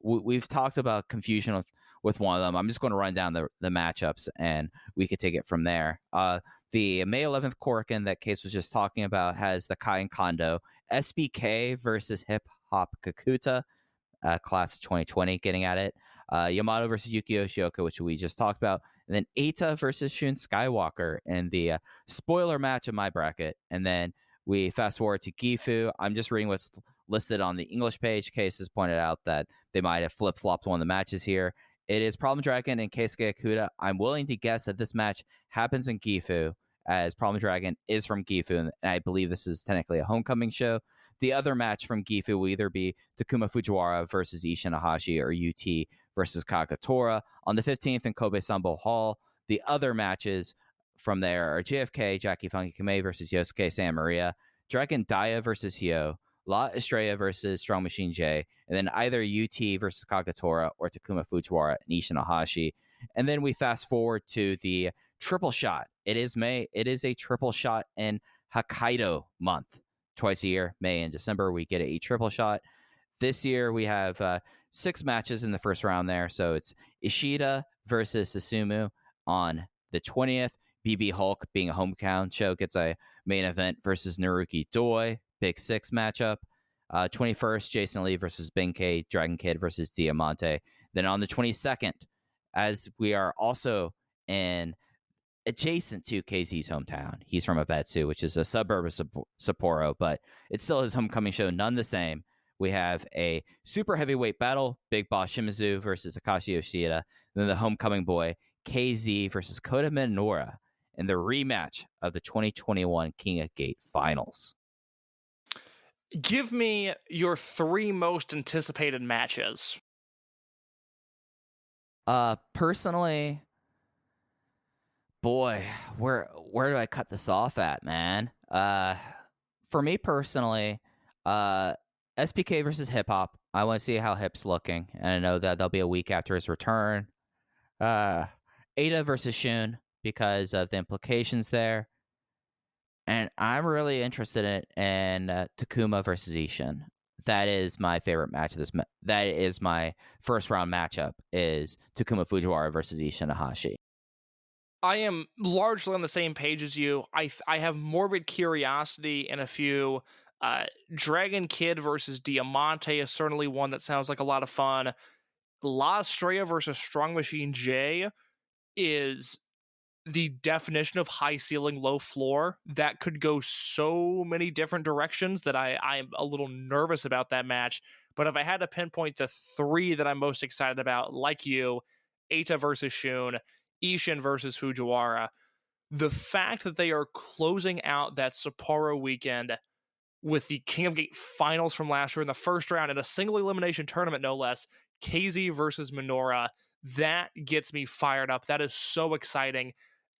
We've talked about confusion with one of them. I'm just going to run down the matchups and we could take it from there. The May 11th Korakuen that Case was just talking about has the Kai and Kondo, SBK versus Hip Hop Kakuta, class of 2020 getting at it. Yamato versus Yuki Yoshioka, which we just talked about. And then Eita versus Shun Skywalker in the spoiler match of my bracket. And then we fast forward to Gifu. I'm just reading what's listed on the English page. Case has pointed out that they might have flip-flopped one of the matches here. It is Problem Dragon and Keisuke Okuda. I'm willing to guess that this match happens in Gifu, as Problem Dragon is from Gifu, and I believe this is technically a homecoming show. The other match from Gifu will either be Takuma Fujiwara versus Isshin Hashi or UT versus Kakatora on the 15th in Kobe Sambo Hall. The other matches from there are JFK, Jackie Funky Kamei versus Yosuke Santa Maria, Dragon Daya versus Hyo, La Estrella versus Strong Machine J, and then either UT versus Kakatora or Takuma Fujiwara and Isshin Hashi. And then we fast forward to the triple shot. It is May. It is a triple shot in Hokkaido month. Twice a year, May and December, we get a triple shot. This year, we have 6 matches in the first round there. So it's Ishida versus Susumu on the 20th. BB Hulk, being a hometown show, gets a main event versus Naruki Doi. Big 6 matchup. 21st, Jason Lee versus Benkei. Dragon Kid versus Diamante. Then on the 22nd, as we are also in adjacent to KZ's hometown. He's from Abetsu, which is a suburb of Sapporo, but it's still his homecoming show none the same. We have a super heavyweight battle, Big Boss Shimizu versus Akashi Yoshida, then the homecoming boy, KZ versus Kota Minoura, in the rematch of the 2021 King of Gate finals. Give me your 3 most anticipated matches. Personally, boy, where do I cut this off at, man? For me personally, SPK versus Hip Hop. I want to see how Hip's looking, and I know that they'll be a week after his return. Eita versus Shun, because of the implications there. And I'm really interested in Takuma versus Ishin. That is my favorite match of this. That is my first round matchup. Is Takuma Fujiwara versus Ishin Hashi. I am largely on the same page as you. I have morbid curiosity in a few. Dragon Kid versus Diamante is certainly one that sounds like a lot of fun. La Estrella versus Strong Machine J is the definition of high ceiling, low floor. That could go so many different directions that I'm a little nervous about that match. But if I had to pinpoint the three that I'm most excited about, like you, Eita versus Shun, Ishin versus Fujiwara, the fact that they are closing out that Sapporo weekend with the King of Gate finals from last year in the first round in a single elimination tournament, no less, KZ versus Minoura, that gets me fired up. That is so exciting.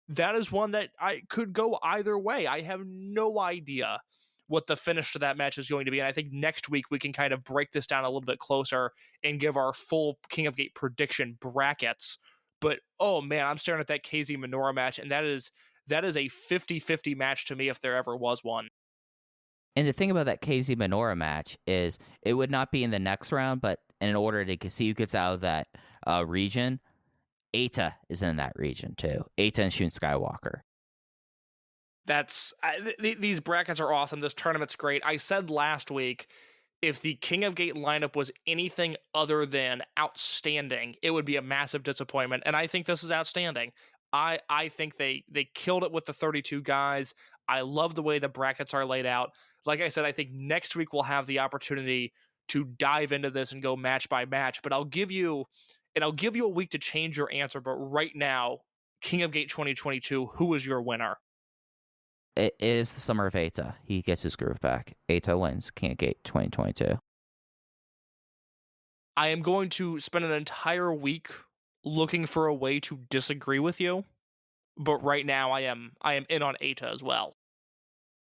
That is one that I could go either way. I have no idea what the finish to that match is going to be. And I think next week we can kind of break this down a little bit closer and give our full King of Gate prediction brackets. But oh man, I'm staring at that KZ Minoura match, and that is a 50-50 match to me if there ever was one. And the thing about that KZ Minoura match is it would not be in the next round, but in order to see who gets out of that region, Eita is in that region too. Eita and Shun Skywalker. These brackets are awesome. This tournament's great. I said last week, if the King of Gate lineup was anything other than outstanding, it would be a massive disappointment. And I think this is outstanding. I think they killed it with the 32 guys. I love the way the brackets are laid out. Like I said, I think next week we'll have the opportunity to dive into this and go match by match. But I'll give you a week to change your answer. But right now, King of Gate 2022, who is your winner? It is the summer of Eita. He gets his groove back. Eita wins King of Gate 2022. I am going to spend an entire week looking for a way to disagree with you, but right now I am in on Eita as well.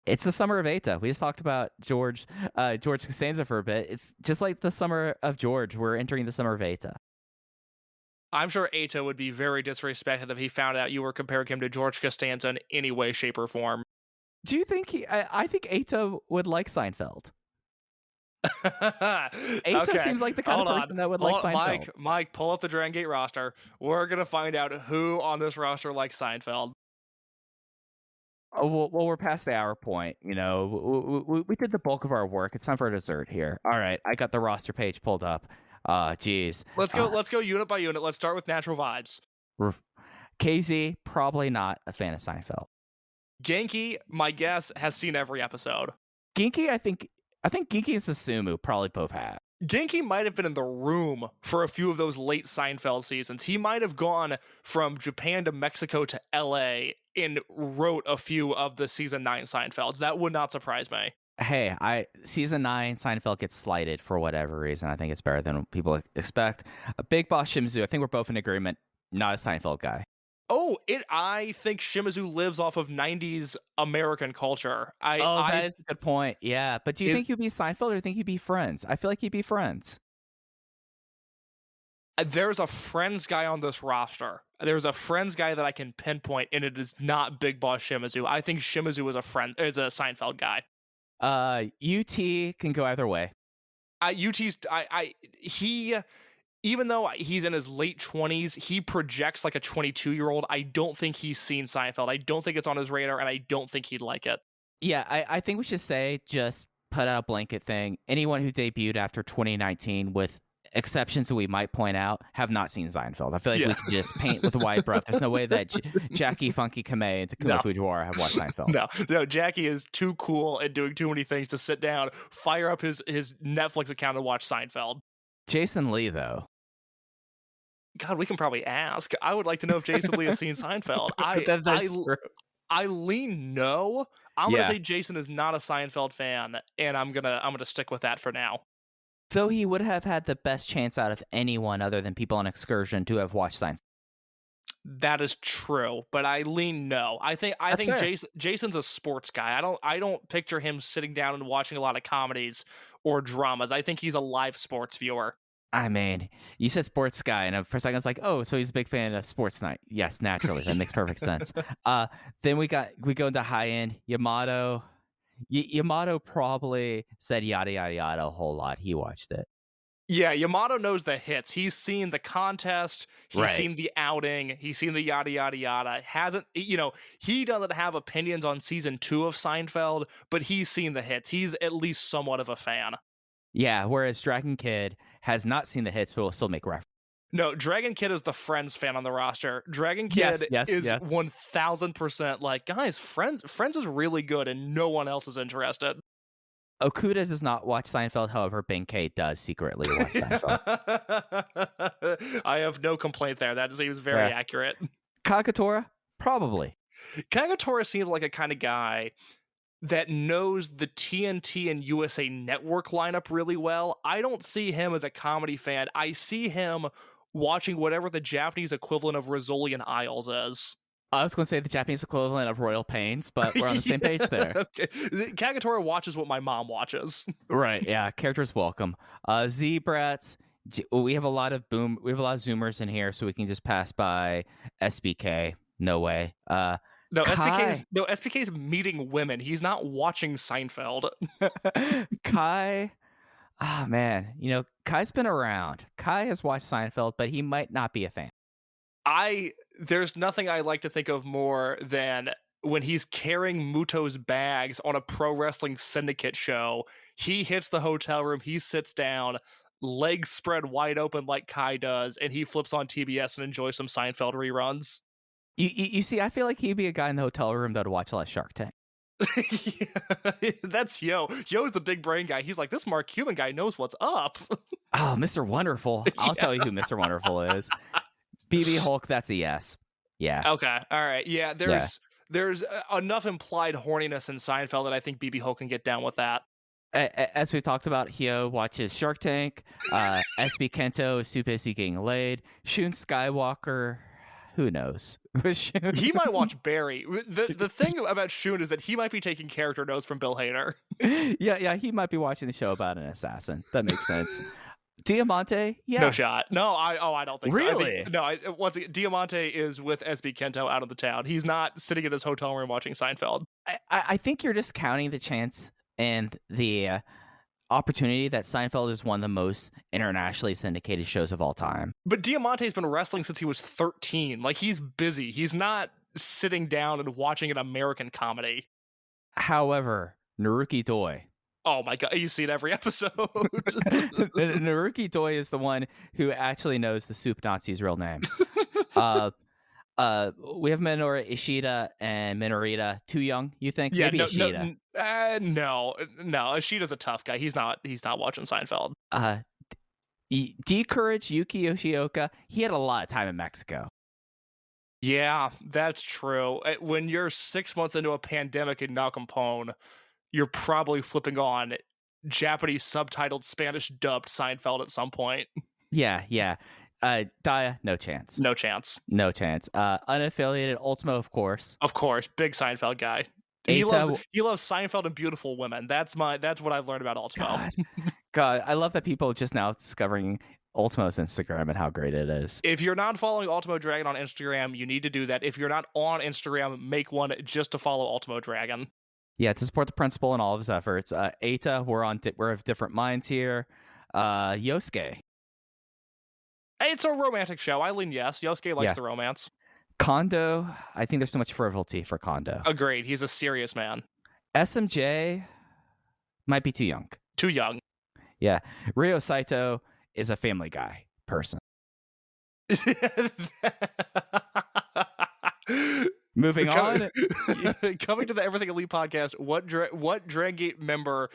It's the summer of Eita. We just talked about George Costanza for a bit. It's just like the summer of George. We're entering the summer of Eita. I'm sure Eita would be very disrespected if he found out you were comparing him to George Costanza in any way, shape, or form. Do you think I think Eita would like Seinfeld. Eita seems like the kind of person that would like Seinfeld. Mike, pull up the Dragongate roster. We're going to find out who on this roster likes Seinfeld. Oh, well, we're past the hour point. You know, we did the bulk of our work. It's time for a dessert here. All right, I got the roster page pulled up. Geez. Let's go unit by unit. Let's start with Natural Vibes. KZ, probably not a fan of Seinfeld. Genki, my guess, has seen every episode. Genki, I think Genki and Susumu probably both have. Genki might have been in the room for a few of those late Seinfeld seasons. He might have gone from Japan to Mexico to LA and wrote a few of the season 9 Seinfelds. That would not surprise me. Hey, season 9 Seinfeld gets slighted for whatever reason. I think it's better than people expect. Big Boss Shimizu, I think we're both in agreement. Not a Seinfeld guy. Oh, I think Shimizu lives off of 90s American culture. That is a good point. Yeah, but do you think he'd be Seinfeld or do you think he'd be Friends? I feel like he'd be Friends. There's a Friends guy on this roster. There's a Friends guy that I can pinpoint, and it is not Big Boss Shimizu. I think Shimizu is a Seinfeld guy. UT can go either way. Even though he's in his late 20s, he projects like a 22-year-old. I don't think he's seen Seinfeld. I don't think it's on his radar, and I don't think he'd like it. Yeah, I think we should just put out a blanket thing. Anyone who debuted after 2019, with exceptions that we might point out, have not seen Seinfeld. I feel like we could just paint with a wide brush. There's no way that Jackie Funky Kamei and Takuma Fujiwara have watched Seinfeld. No, Jackie is too cool and doing too many things to sit down, fire up his Netflix account and watch Seinfeld. Jason Lee, though. God, we can probably ask. I would like to know if Jason Lee has seen Seinfeld. I lean no. I'm gonna say Jason is not a Seinfeld fan, and I'm gonna stick with that for now. Though he would have had the best chance out of anyone other than people on excursion to have watched Seinfeld. That is true, but I lean no. I think Jason's a sports guy. I don't picture him sitting down and watching a lot of comedies or dramas. I think he's a live sports viewer. I mean, you said sports guy, and for a second I was like, oh, so he's a big fan of Sports Night. Yes, naturally, that makes perfect sense. Then we go into high end Yamato. Yamato probably said yada yada yada a whole lot. He watched it. Yeah, Yamato knows the hits. He's seen the contest. He's Right. seen the outing. He's seen the yada yada yada. Hasn't, he doesn't have opinions on season 2 of Seinfeld, but he's seen the hits. He's at least somewhat of a fan. Yeah, whereas Dragon Kid has not seen the hits, but will still make reference. No, Dragon Kid is the Friends fan on the roster. Dragon Kid is 1000% like, guys, Friends is really good and no one else is interested. Okuda does not watch Seinfeld, however, Benkei does secretly watch Seinfeld. I have no complaint there. That seems very accurate. Kagatora? Probably. Kagatora seems like a kind of guy that knows the TNT and USA Network lineup really well. I don't see him as a comedy fan. I see him watching whatever the Japanese equivalent of Rizzoli and Isles is. I was going to say the Japanese equivalent of Royal Pains, but we're on the same page there. Okay. Kagatora watches what my mom watches. Right, yeah. Characters welcome. Z-Brats. We have a lot of Zoomers in here, so we can just pass by SBK. No way. No, SBK's meeting women. He's not watching Seinfeld. Kai. Oh, man. Kai's been around. Kai has watched Seinfeld, but he might not be a fan. There's nothing I like to think of more than when he's carrying Muto's bags on a pro wrestling syndicate show. He hits the hotel room, he sits down, legs spread wide open like Kai does, and he flips on TBS and enjoys some Seinfeld reruns. You see, I feel like he'd be a guy in the hotel room that would watch a lot of Shark Tank. Yeah, that's Yo. Yo's the big brain guy. He's like, this Mark Cuban guy knows what's up. Oh, Mr. Wonderful. I'll tell you who Mr. Wonderful is. BB Hulk, that's a yes. Yeah. Okay. All right. Yeah, there's enough implied horniness in Seinfeld that I think BB Hulk can get down with that. As we've talked about, Hyo watches Shark Tank. SB Kento is too busy getting laid. Shun Skywalker, who knows? He might watch Barry. The thing about Shun is that he might be taking character notes from Bill Hader. Yeah, he might be watching the show about an assassin. That makes sense. Diamante? Yeah. No shot. No, I don't think really? So. Once again, Diamante is with SB Kento out of the town. He's not sitting in his hotel room watching Seinfeld. I think you're discounting the chance and the opportunity that Seinfeld is one of the most internationally syndicated shows of all time. But Diamante's been wrestling since he was 13. Like, he's busy. He's not sitting down and watching an American comedy. However, Naruki Doi. Oh my god, you see it every episode. Naruki Doi is the one who actually knows the Soup Nazi's real name. We have Minoru Ishida and Minorita. Too young, you think? Yeah, maybe Ishida. No. Ishida's a tough guy. He's not watching Seinfeld. D-Courage Yuki Yoshioka. He had a lot of time in Mexico. Yeah, that's true. When you're 6 months into a pandemic in Nacampone, you're probably flipping on Japanese subtitled Spanish dubbed Seinfeld at some point. Yeah. Daya, no chance. No chance. Unaffiliated Ultimo, of course. Of course, big Seinfeld guy. He loves Seinfeld and beautiful women. That's what I've learned about Ultimo. God, I love that people just now discovering Ultimo's Instagram and how great it is. If you're not following Ultimo Dragon on Instagram, you need to do that. If you're not on Instagram, make one just to follow Ultimo Dragon. Yeah, to support the principal and all of his efforts. Eita, we're of different minds here. Yosuke. Hey, it's a romantic show. I lean yes. Yosuke likes the romance. Kondo, I think there's so much frivolity for Kondo. Agreed. He's a serious man. SMJ might be too young. Too young. Yeah. Ryo Saito is a Family Guy person. Moving on. Coming to the Everything Elite podcast, what Dragongate member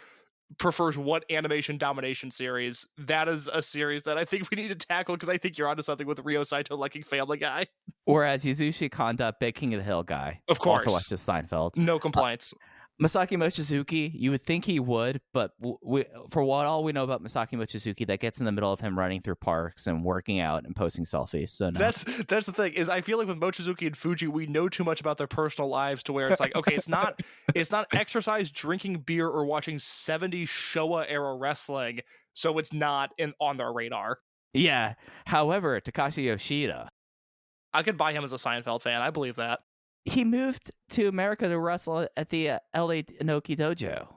prefers what animation domination series? That is a series that I think we need to tackle because I think you're onto something with Ryo Saito liking Family Guy. Whereas Yasushi Kanda, big King of the Hill guy, of course, also watches Seinfeld. No complaints. Masaki Mochizuki, you would think he would, but for what all we know about Masaki Mochizuki, that gets in the middle of him running through parks and working out and posting selfies. So no. That's the thing is I feel like with Mochizuki and Fuji, we know too much about their personal lives to where it's like, okay, it's not exercise, drinking beer, or watching 70s Showa era wrestling, so it's not on their radar. Yeah. However, Takashi Yoshida, I could buy him as a Seinfeld fan. I believe that. he moved to America to wrestle at the LA Inoki Dojo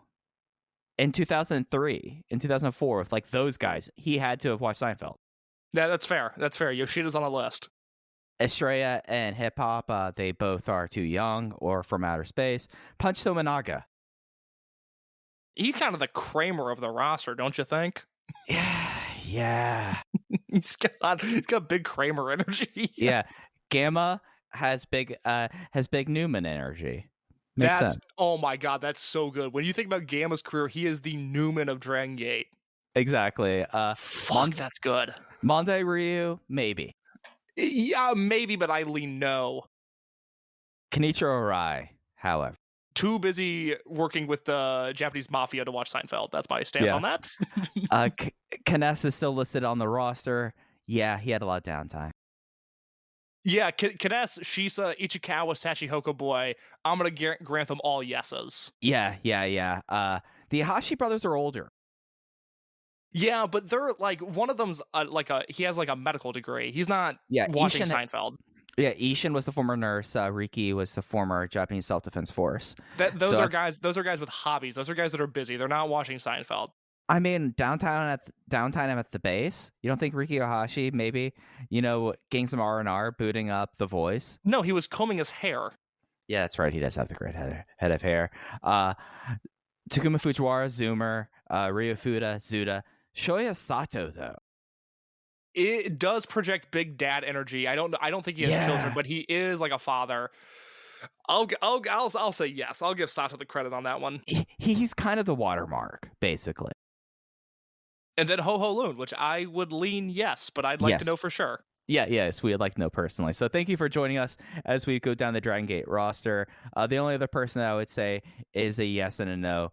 in 2003, in 2004 with like those guys. He had to have watched Seinfeld. Yeah, that's fair. That's fair. Yoshida's on the list. Estrella and Hip Hop, they both are too young or from outer space. Punch Tominaga. He's kind of the Kramer of the roster, don't you think? Yeah. He's got big Kramer energy. Yeah. Gamma has big Newman energy. Makes sense. Oh my god, that's so good. When you think about Gamma's career, he is the Newman of Dragongate. Exactly. Fuck, that's good. Mondai Ryu, maybe. Yeah, maybe, but I lean no. Kenichiro Arai, however. Too busy working with the Japanese mafia to watch Seinfeld. That's my stance on that. Kness is still listed on the roster. Yeah, he had a lot of downtime. Yeah, Kness, Shisa, Ichikawa, Sachihoko Boy. I'm going to grant them all yeses. Yeah. The Hashi brothers are older. Yeah, but they're like, one of them's he has like a medical degree. He's not watching Seinfeld. Yeah, Ishin was the former nurse. Riki was the former Japanese self-defense force. Those are guys with hobbies. Those are guys that are busy. They're not watching Seinfeld. I mean, downtime at the base. You don't think Riki Ohashi maybe, getting some R&R, booting up The Voice? No, he was combing his hair. Yeah, that's right. He does have the great head of hair. Takuma Fujiwara, Zoomer, Ryo Fuda, Zuda. Shoya Sato, though. It does project big dad energy. I don't think he has children, but he is like a father. I'll say yes. I'll give Sato the credit on that one. He's kind of the watermark, basically. And then Ho Ho Loon, which I would lean yes, but I'd like to know for sure. Yes, we would like to know personally. So thank you for joining us as we go down the Dragongate roster. The only other person that I would say is a yes and a no.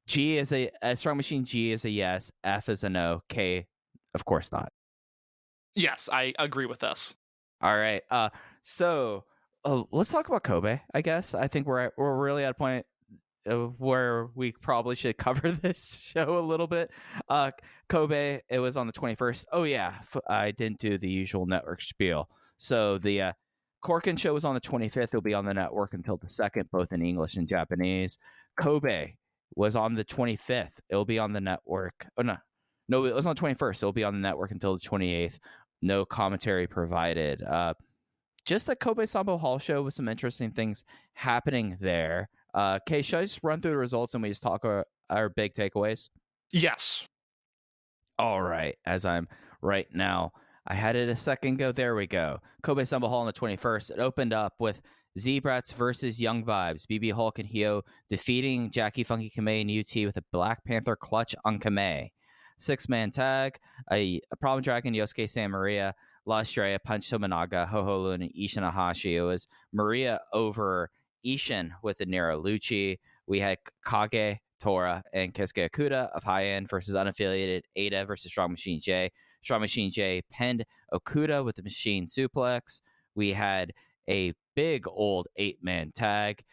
G is a Strong Machine. G is a yes. F is a no. K, of course not. Yes, I agree with this. All right. So let's talk about Kobe. I guess I think we're really at a point where we probably should cover this show a little bit. Kobe, it was on the 21st. Oh yeah, I didn't do the usual network spiel. So the Korakuen show was on the 25th. It'll be on the network until the 2nd, both in English and Japanese. Kobe was on the 25th. It'll be on the network. Oh no, it was on the 21st. It'll be on the network until the 28th. No commentary provided. Just a Kobe Sambo Hall show with some interesting things happening there. Kay, should I just run through the results and we just talk our big takeaways? Yes. All right. As I'm right now, I had it a second ago. There we go. Kobe Sambo Hall on the 21st. It opened up with Z-Brats versus Young Vibes. BB Hulk and Hio defeating Jackie Funky Kamei and UT with a Black Panther clutch on Kamei. 6-man tag, a Problem Dragon, Yosuke San Maria, La Estrella, Punch Tominaga, Ho Ho Lun, and Ishin Ahashi. It was Maria over Ishin with the Nero Lucci. We had Kage, Tora, and Keisuke Okuda of High End versus unaffiliated Ada versus Strong Machine J. Strong Machine J pinned Okuda with the Machine Suplex. We had a big old 8-man tag.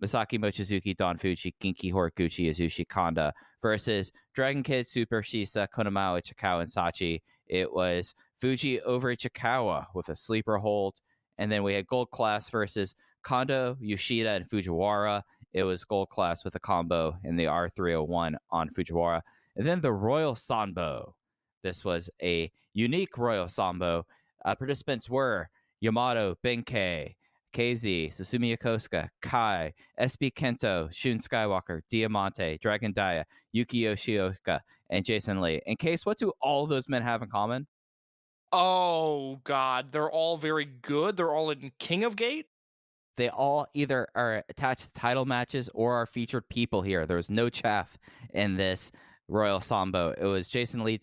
Masaki Mochizuki, Don Fuji, Genki Horiguchi, Azushi Kanda versus Dragongate, Super Shisa, Konamao, Ichikawa, and Sachi. It was Fuji over Ichikawa with a sleeper hold. And then we had Gold Class versus Kondo, Yoshida, and Fujiwara. It was Gold Class with a combo in the R301 on Fujiwara. And then the Royal Sambo. This was a unique Royal Sambo. Participants were Yamato, Benkei, KZ, Susumi Yokosuka, Kai, SB Kento, Shun Skywalker, Diamante, Dragon Dia, Yuki Yoshioka, and Jason Lee. In case, what do all of those men have in common? Oh, God. They're all very good. They're all in King of Gate? They all either are attached to title matches or are featured people here. There was no chaff in this Royal Sambo. It was Jason Lee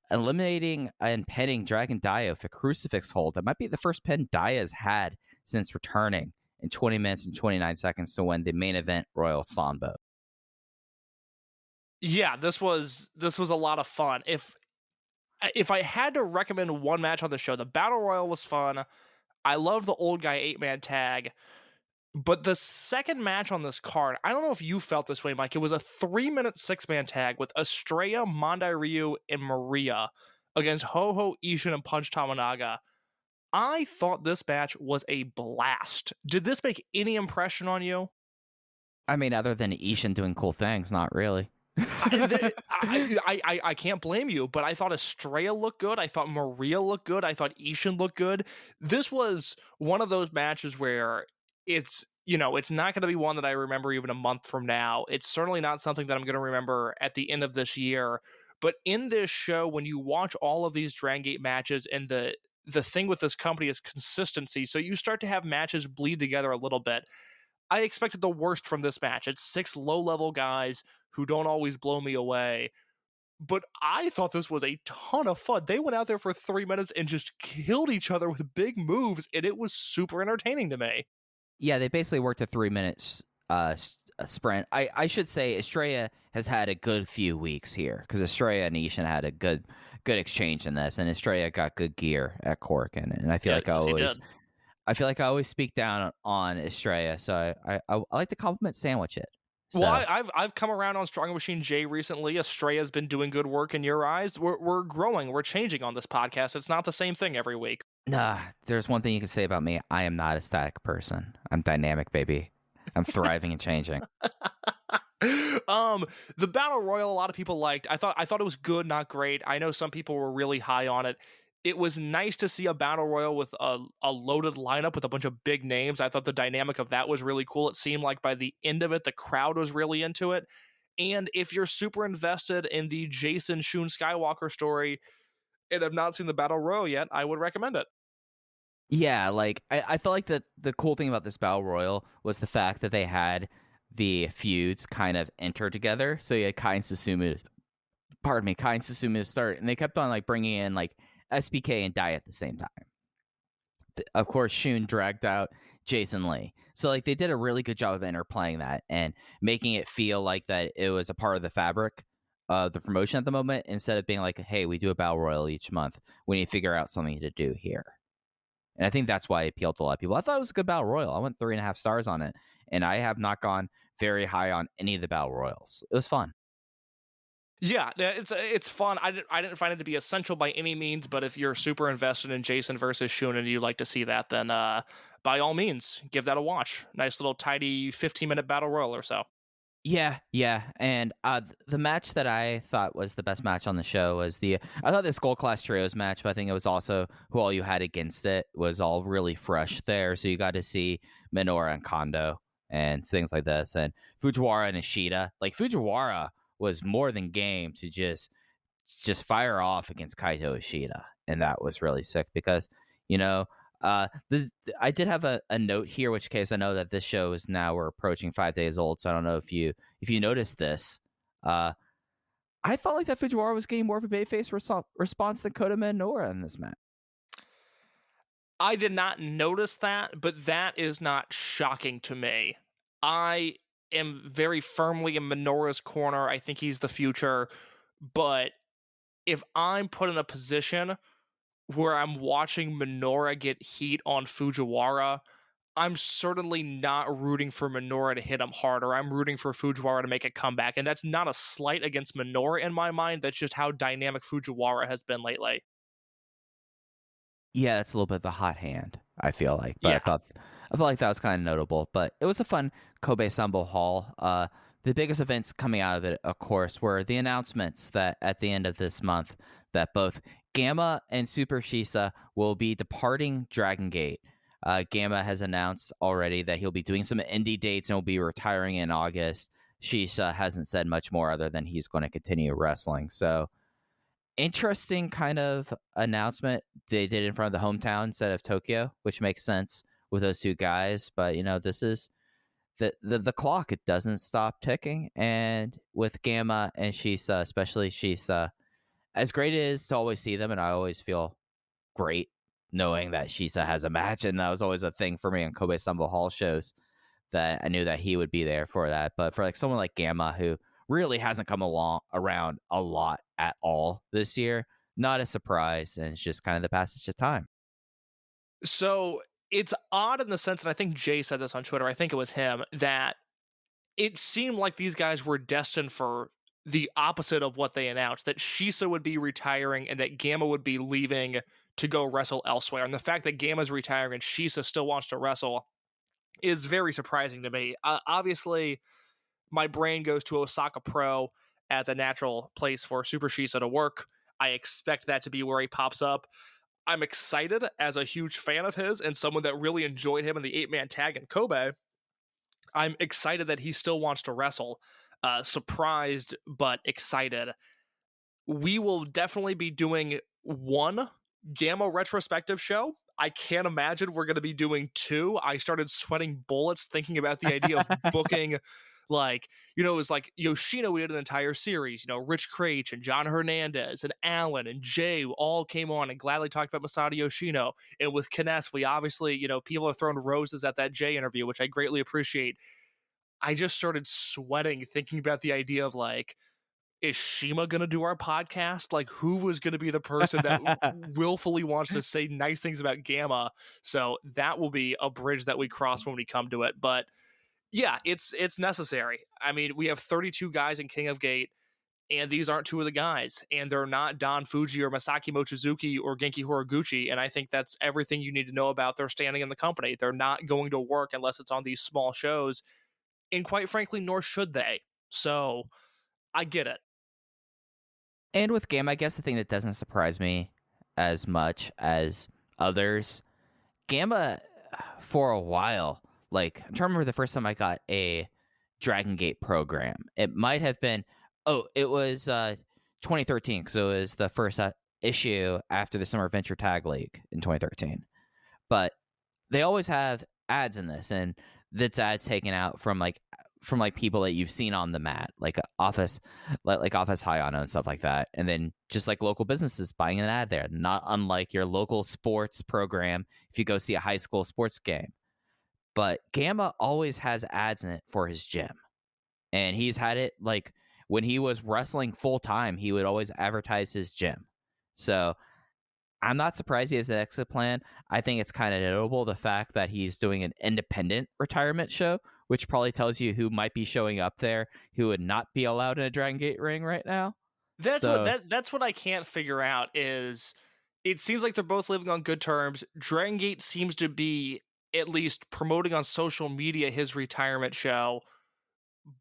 eliminating and pinning Dragon Dia with a crucifix hold. That might be the first pin Dia's had since returning in 20 minutes and 29 seconds to win the main event Royal Sambo. Yeah, this was a lot of fun. If I had to recommend one match on the show, the Battle Royal was fun. I love the old guy 8-man tag. But the second match on this card, I don't know if you felt this way, Mike. It was a 3-minute 6-man tag with Estrella, Mondai Ryu, and Maria against Ho-Ho Ishin and Punch Tamanaga. I thought this match was a blast. Did this make any impression on you? I mean, other than Ishin doing cool things, not really. I can't blame you, but I thought Estrella looked good. I thought Maria looked good. I thought Ishin looked good. This was one of those matches where it's not going to be one that I remember even a month from now. It's certainly not something that I'm going to remember at the end of this year. But in this show, when you watch all of these Dragongate matches, and the thing with this company is consistency, so you start to have matches bleed together a little bit. I expected the worst from this match. It's 6 low-level guys who don't always blow me away. But I thought this was a ton of fun. They went out there for 3 minutes and just killed each other with big moves, and it was super entertaining to me. Yeah, they basically worked a 3 minute sprint. I should say Estrella has had a good few weeks here, because Estrella and Ishin had a good exchange in this, and Estrella got good gear at Korakuen, and I feel like I always speak down on Estrella, so I like to compliment sandwich it. So. Well, I've come around on Strong Machine J recently. Estrella's been doing good work in your eyes. We're growing. We're changing on this podcast. It's not the same thing every week. Nah, there's one thing you can say about me. I am not a static person. I'm dynamic, baby. I'm thriving and changing. The Battle Royal, a lot of people liked. I thought it was good, not great. I know some people were really high on it. It was nice to see a Battle Royal with a loaded lineup with a bunch of big names. I thought the dynamic of that was really cool. It seemed like by the end of it, the crowd was really into it. And if you're super invested in the Jason Shun Skywalker story and have not seen the Battle Royal yet, I would recommend it. Yeah, like I felt like the cool thing about this Battle Royal was the fact that they had the feuds kind of enter together. So you had Kai and Susumu to start, and they kept on like bringing in like SBK and Dai at the same time. Of course, Shun dragged out Jason Lee. So like they did a really good job of interplaying that and making it feel like that it was a part of the fabric of the promotion at the moment, instead of being like, hey, we do a Battle Royal each month. We need to figure out something to do here. And I think that's why it appealed to a lot of people. I thought it was a good Battle Royal. I went 3.5 stars on it, and I have not gone very high on any of the Battle Royals. It was fun. Yeah, it's fun. I didn't find it to be essential by any means, but if you're super invested in Jason versus Shun and you'd like to see that, then by all means, give that a watch. Nice little tidy 15-minute Battle Royal or so. Yeah, and the match that I thought was the best match on the show was I thought this Gold Class Trios match, but I think it was also who all you had against it was all really fresh there. So you got to see Minoura and Kondo and things like this, and Fujiwara and Ishida. Like Fujiwara was more than game to just fire off against Kaito Ishida, and that was really sick because I did have a note here, which case I know that this show is now we're approaching 5 days old, so I don't know if you noticed this. I felt like that Fujiwara was getting more of a babyface response than Kota Minoura in this match. I did not notice that, but that is not shocking to me. I am very firmly in Minoura's corner. I think he's the future, but if I'm put in a position where I'm watching Minoura get heat on Fujiwara, I'm certainly not rooting for Minoura to hit him harder. I'm rooting for Fujiwara to make a comeback, and that's not a slight against Minoura in my mind. That's just how dynamic Fujiwara has been lately. Yeah, that's a little bit the hot hand, I feel like. But yeah. I felt like that was kind of notable. But it was a fun Kobe Sambo Hall. The biggest events coming out of it, of course, were the announcements that at the end of this month that both Gamma and Super Shisa will be departing Dragongate. Gamma has announced already that he'll be doing some indie dates and will be retiring in August. Shisa hasn't said much more other than he's going to continue wrestling. So interesting kind of announcement. They did it in front of the hometown instead of Tokyo, which makes sense with those two guys. But, this is the clock. It doesn't stop ticking. And with Gamma and Shisa, especially Shisa, as great it is to always see them, and I always feel great knowing that Shisa has a match, and that was always a thing for me on Kobe Sambo Hall shows, that I knew that he would be there for that. But for like someone like Gamma, who really hasn't come around a lot at all this year, not a surprise, and it's just kind of the passage of time. So it's odd in the sense, and I think Jay said this on Twitter, I think it was him, that it seemed like these guys were destined for the opposite of what they announced, that Shisa would be retiring and that Gamma would be leaving to go wrestle elsewhere. And the fact that Gamma's retiring and Shisa still wants to wrestle is very surprising to me. Obviously, my brain goes to Osaka Pro as a natural place for Super Shisa to work. I expect that to be where he pops up. I'm excited as a huge fan of his and someone that really enjoyed him in the 8-man tag in Kobe. I'm excited that he still wants to wrestle. Surprised, but excited. We will definitely be doing one Gamma retrospective show. I can't imagine we're going to be doing two. I started sweating bullets thinking about the idea of booking, like, it was like Yoshino, we did an entire series, Rich Craich and John Hernandez and Alan and Jay all came on and gladly talked about Masato Yoshino. And with Kness, we obviously, people are throwing roses at that Jay interview, which I greatly appreciate. I just started sweating thinking about the idea of, like, is Shima going to do our podcast? Like, who was going to be the person that willfully wants to say nice things about Gamma? So that will be a bridge that we cross when we come to it. But yeah, it's necessary. I mean, we have 32 guys in King of Gate, and these aren't two of the guys. And they're not Don Fuji or Masaki Mochizuki or Genki Horiguchi. And I think that's everything you need to know about their standing in the company. They're not going to work unless it's on these small shows. And quite frankly, nor should they. So I get it. And with Gamma, I guess the thing that doesn't surprise me as much as others, Gamma, for a while, like, I'm trying to remember the first time I got a Dragongate program. It might have been, it was 2013, because it was the first issue after the Summer Adventure Tag League in 2013. But they always have ads in this, and that's ads taken out from people that you've seen on the mat, like Office Hayano and stuff like that. And then just like local businesses buying an ad there, not unlike your local sports program if you go see a high school sports game. But Gamma always has ads in it for his gym. And he's had it, like, when he was wrestling full time, he would always advertise his gym. So I'm not surprised he has an exit plan. I think it's kind of notable the fact that he's doing an independent retirement show, which probably tells you who might be showing up there who would not be allowed in a Dragon Gate ring right now. That's what I can't figure out is it seems like they're both living on good terms. Dragon Gate seems to be at least promoting on social media his retirement show,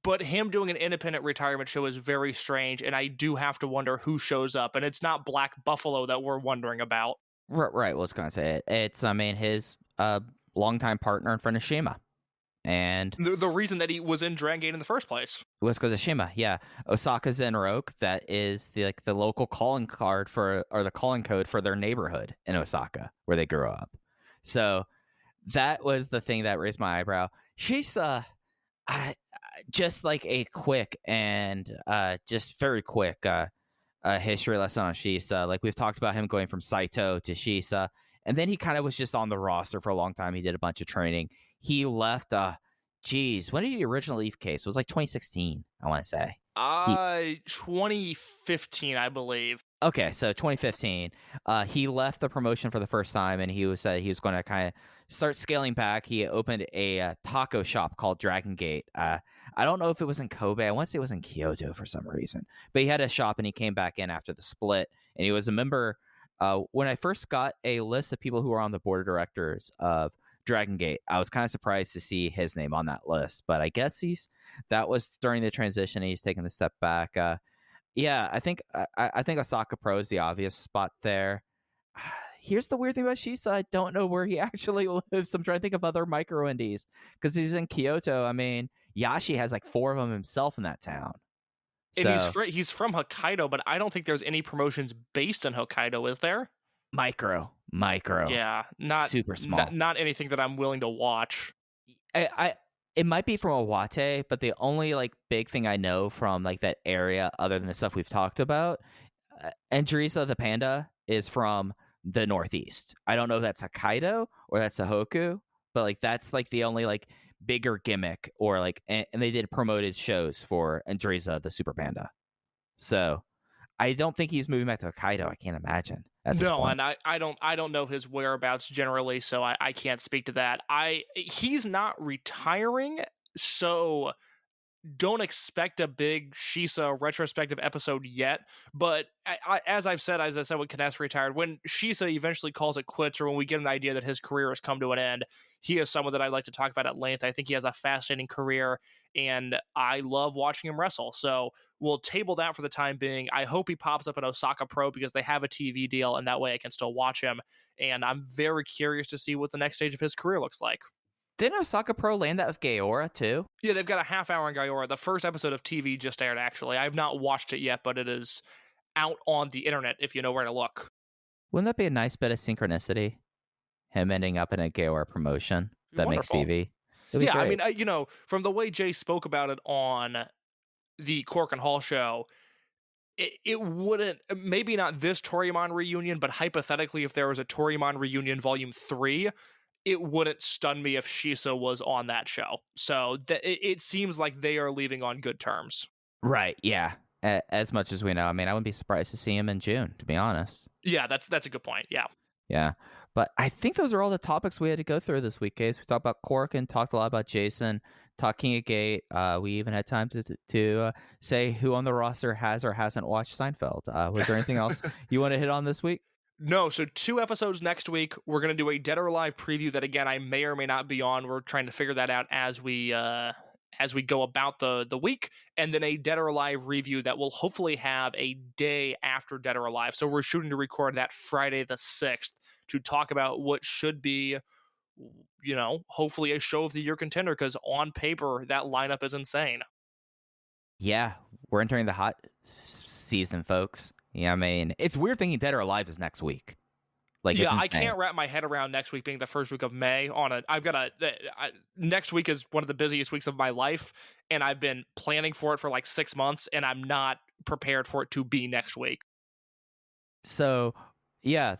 but him doing an independent retirement show is very strange, and I do have to wonder who shows up, and it's not Black Buffalo that we're wondering about. Right, well, I was going to say it. It's, his longtime partner in front of Shima. And the reason that he was in Dragon Gate in the first place was because of Shima. Yeah, Osaka Zenroku. That is the local calling card the calling code for their neighborhood in Osaka where they grew up. So that was the thing that raised my eyebrow. Shisa, just like a quick and just very quick history lesson on Shisa. Like, we've talked about him going from Saito to Shisa, and then he kind of was just on the roster for a long time. He did a bunch of training. He left, when did he originally leave Case? It was like 2016, I want to say. 2015, I believe. Okay, so 2015. He left the promotion for the first time, and he was going to kind of start scaling back. He opened a taco shop called Dragongate. I don't know if it was in Kobe. I want to say it was in Kyoto for some reason. But he had a shop, and he came back in after the split, and he was a member. When I first got a list of people who were on the board of directors of Dragongate, I was kind of surprised to see his name on that list, but I guess that was during the transition, and he's taken the step back. Yeah, I think Osaka Pro is the obvious spot there. Here's the weird thing about Shisa. I don't know where he actually lives. I'm trying to think of other micro indies because he's in Kyoto. I mean, Yashi has like 4 of them himself in that town. And he's from Hokkaido, but I don't think there's any promotions based in Hokkaido, is there? Micro. Yeah, not super small. Not anything that I'm willing to watch. It might be from Iwate, but the only like big thing I know from like that area, other than the stuff we've talked about, Andrisa the panda is from the Northeast. I don't know if that's Hokkaido or that's Sahoku, but like that's like the only like bigger gimmick, or like, and they did promoted shows for Andrisa the super panda. So I don't think he's moving back to Hokkaido. I can't imagine. No, and I don't know his whereabouts generally, so I can't speak to that. He's not retiring, so don't expect a big Shisa retrospective episode yet, but as I said when Kness retired, when Shisa eventually calls it quits, or when we get an idea that his career has come to an end, he is someone that I'd like to talk about at length. I think he has a fascinating career, and I love watching him wrestle. So we'll table that for the time being. I hope he pops up in Osaka Pro because they have a TV deal, and that way I can still watch him. And I'm very curious to see what the next stage of his career looks like. Didn't Osaka Pro land that with Gaora too? Yeah, they've got a half hour on Gaora. The first episode of TV just aired, actually. I have not watched it yet, but it is out on the internet if you know where to look. Wouldn't that be a nice bit of synchronicity? Him ending up in a Gaora promotion that Wonderful. makes TV. Yeah, great. I mean, from the way Jay spoke about it on the Korakuen Hall show, it wouldn't, maybe not this Toryumon reunion, but hypothetically, if there was a Toryumon reunion volume 3, it wouldn't stun me if Shisa was on that show. So it seems like they are leaving on good terms. Right, yeah. As much as we know. I mean, I wouldn't be surprised to see him in June, to be honest. Yeah, that's a good point, yeah. Yeah. But I think those are all the topics we had to go through this week, Case. We talked about Korakuen, talked a lot about Jason, talking a Gate. We even had time to say who on the roster has or hasn't watched Seinfeld. Was there anything else you want to hit on this week? No, so 2 episodes next week. We're going to do a Dead or Alive preview that, again, I may or may not be on. We're trying to figure that out as we go about the week, and then a Dead or Alive review that will hopefully have a day after Dead or Alive. So we're shooting to record that Friday the 6th to talk about what should be, hopefully a show of the year contender, because on paper, that lineup is insane. Yeah, we're entering the hot season, folks. Yeah, I mean, it's weird thinking Dead or Alive is next week. Yeah, I can't wrap my head around next week being the first week of May. Next week is one of the busiest weeks of my life, and I've been planning for it for like 6 months, and I'm not prepared for it to be next week. So, yeah,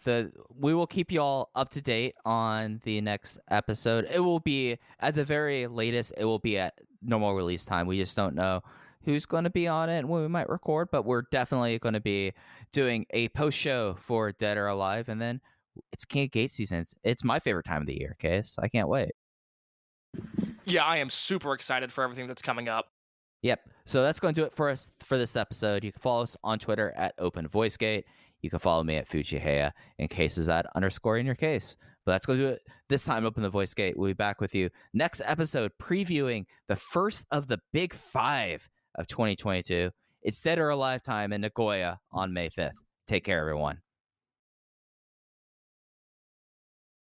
we will keep you all up to date on the next episode. It will be, at the very latest, it will be at normal release time. We just don't know who's going to be on it and when we might record, but we're definitely going to be doing a post show for Dead or Alive, and then it's King of Gate season. It's my favorite time of the year, Case. I can't wait. Yeah, I am super excited for everything that's coming up. Yep. So that's going to do it for us for this episode. You can follow us on Twitter at OpenVoiceGate. You can follow me at Fujiheya, and Case is at _ in your case. But that's going to do it this time. Open the Voice Gate. We'll be back with you next episode, previewing the first of the big 5 of 2022. It's Dead or Alive time in Nagoya on May 5th. Take care, everyone.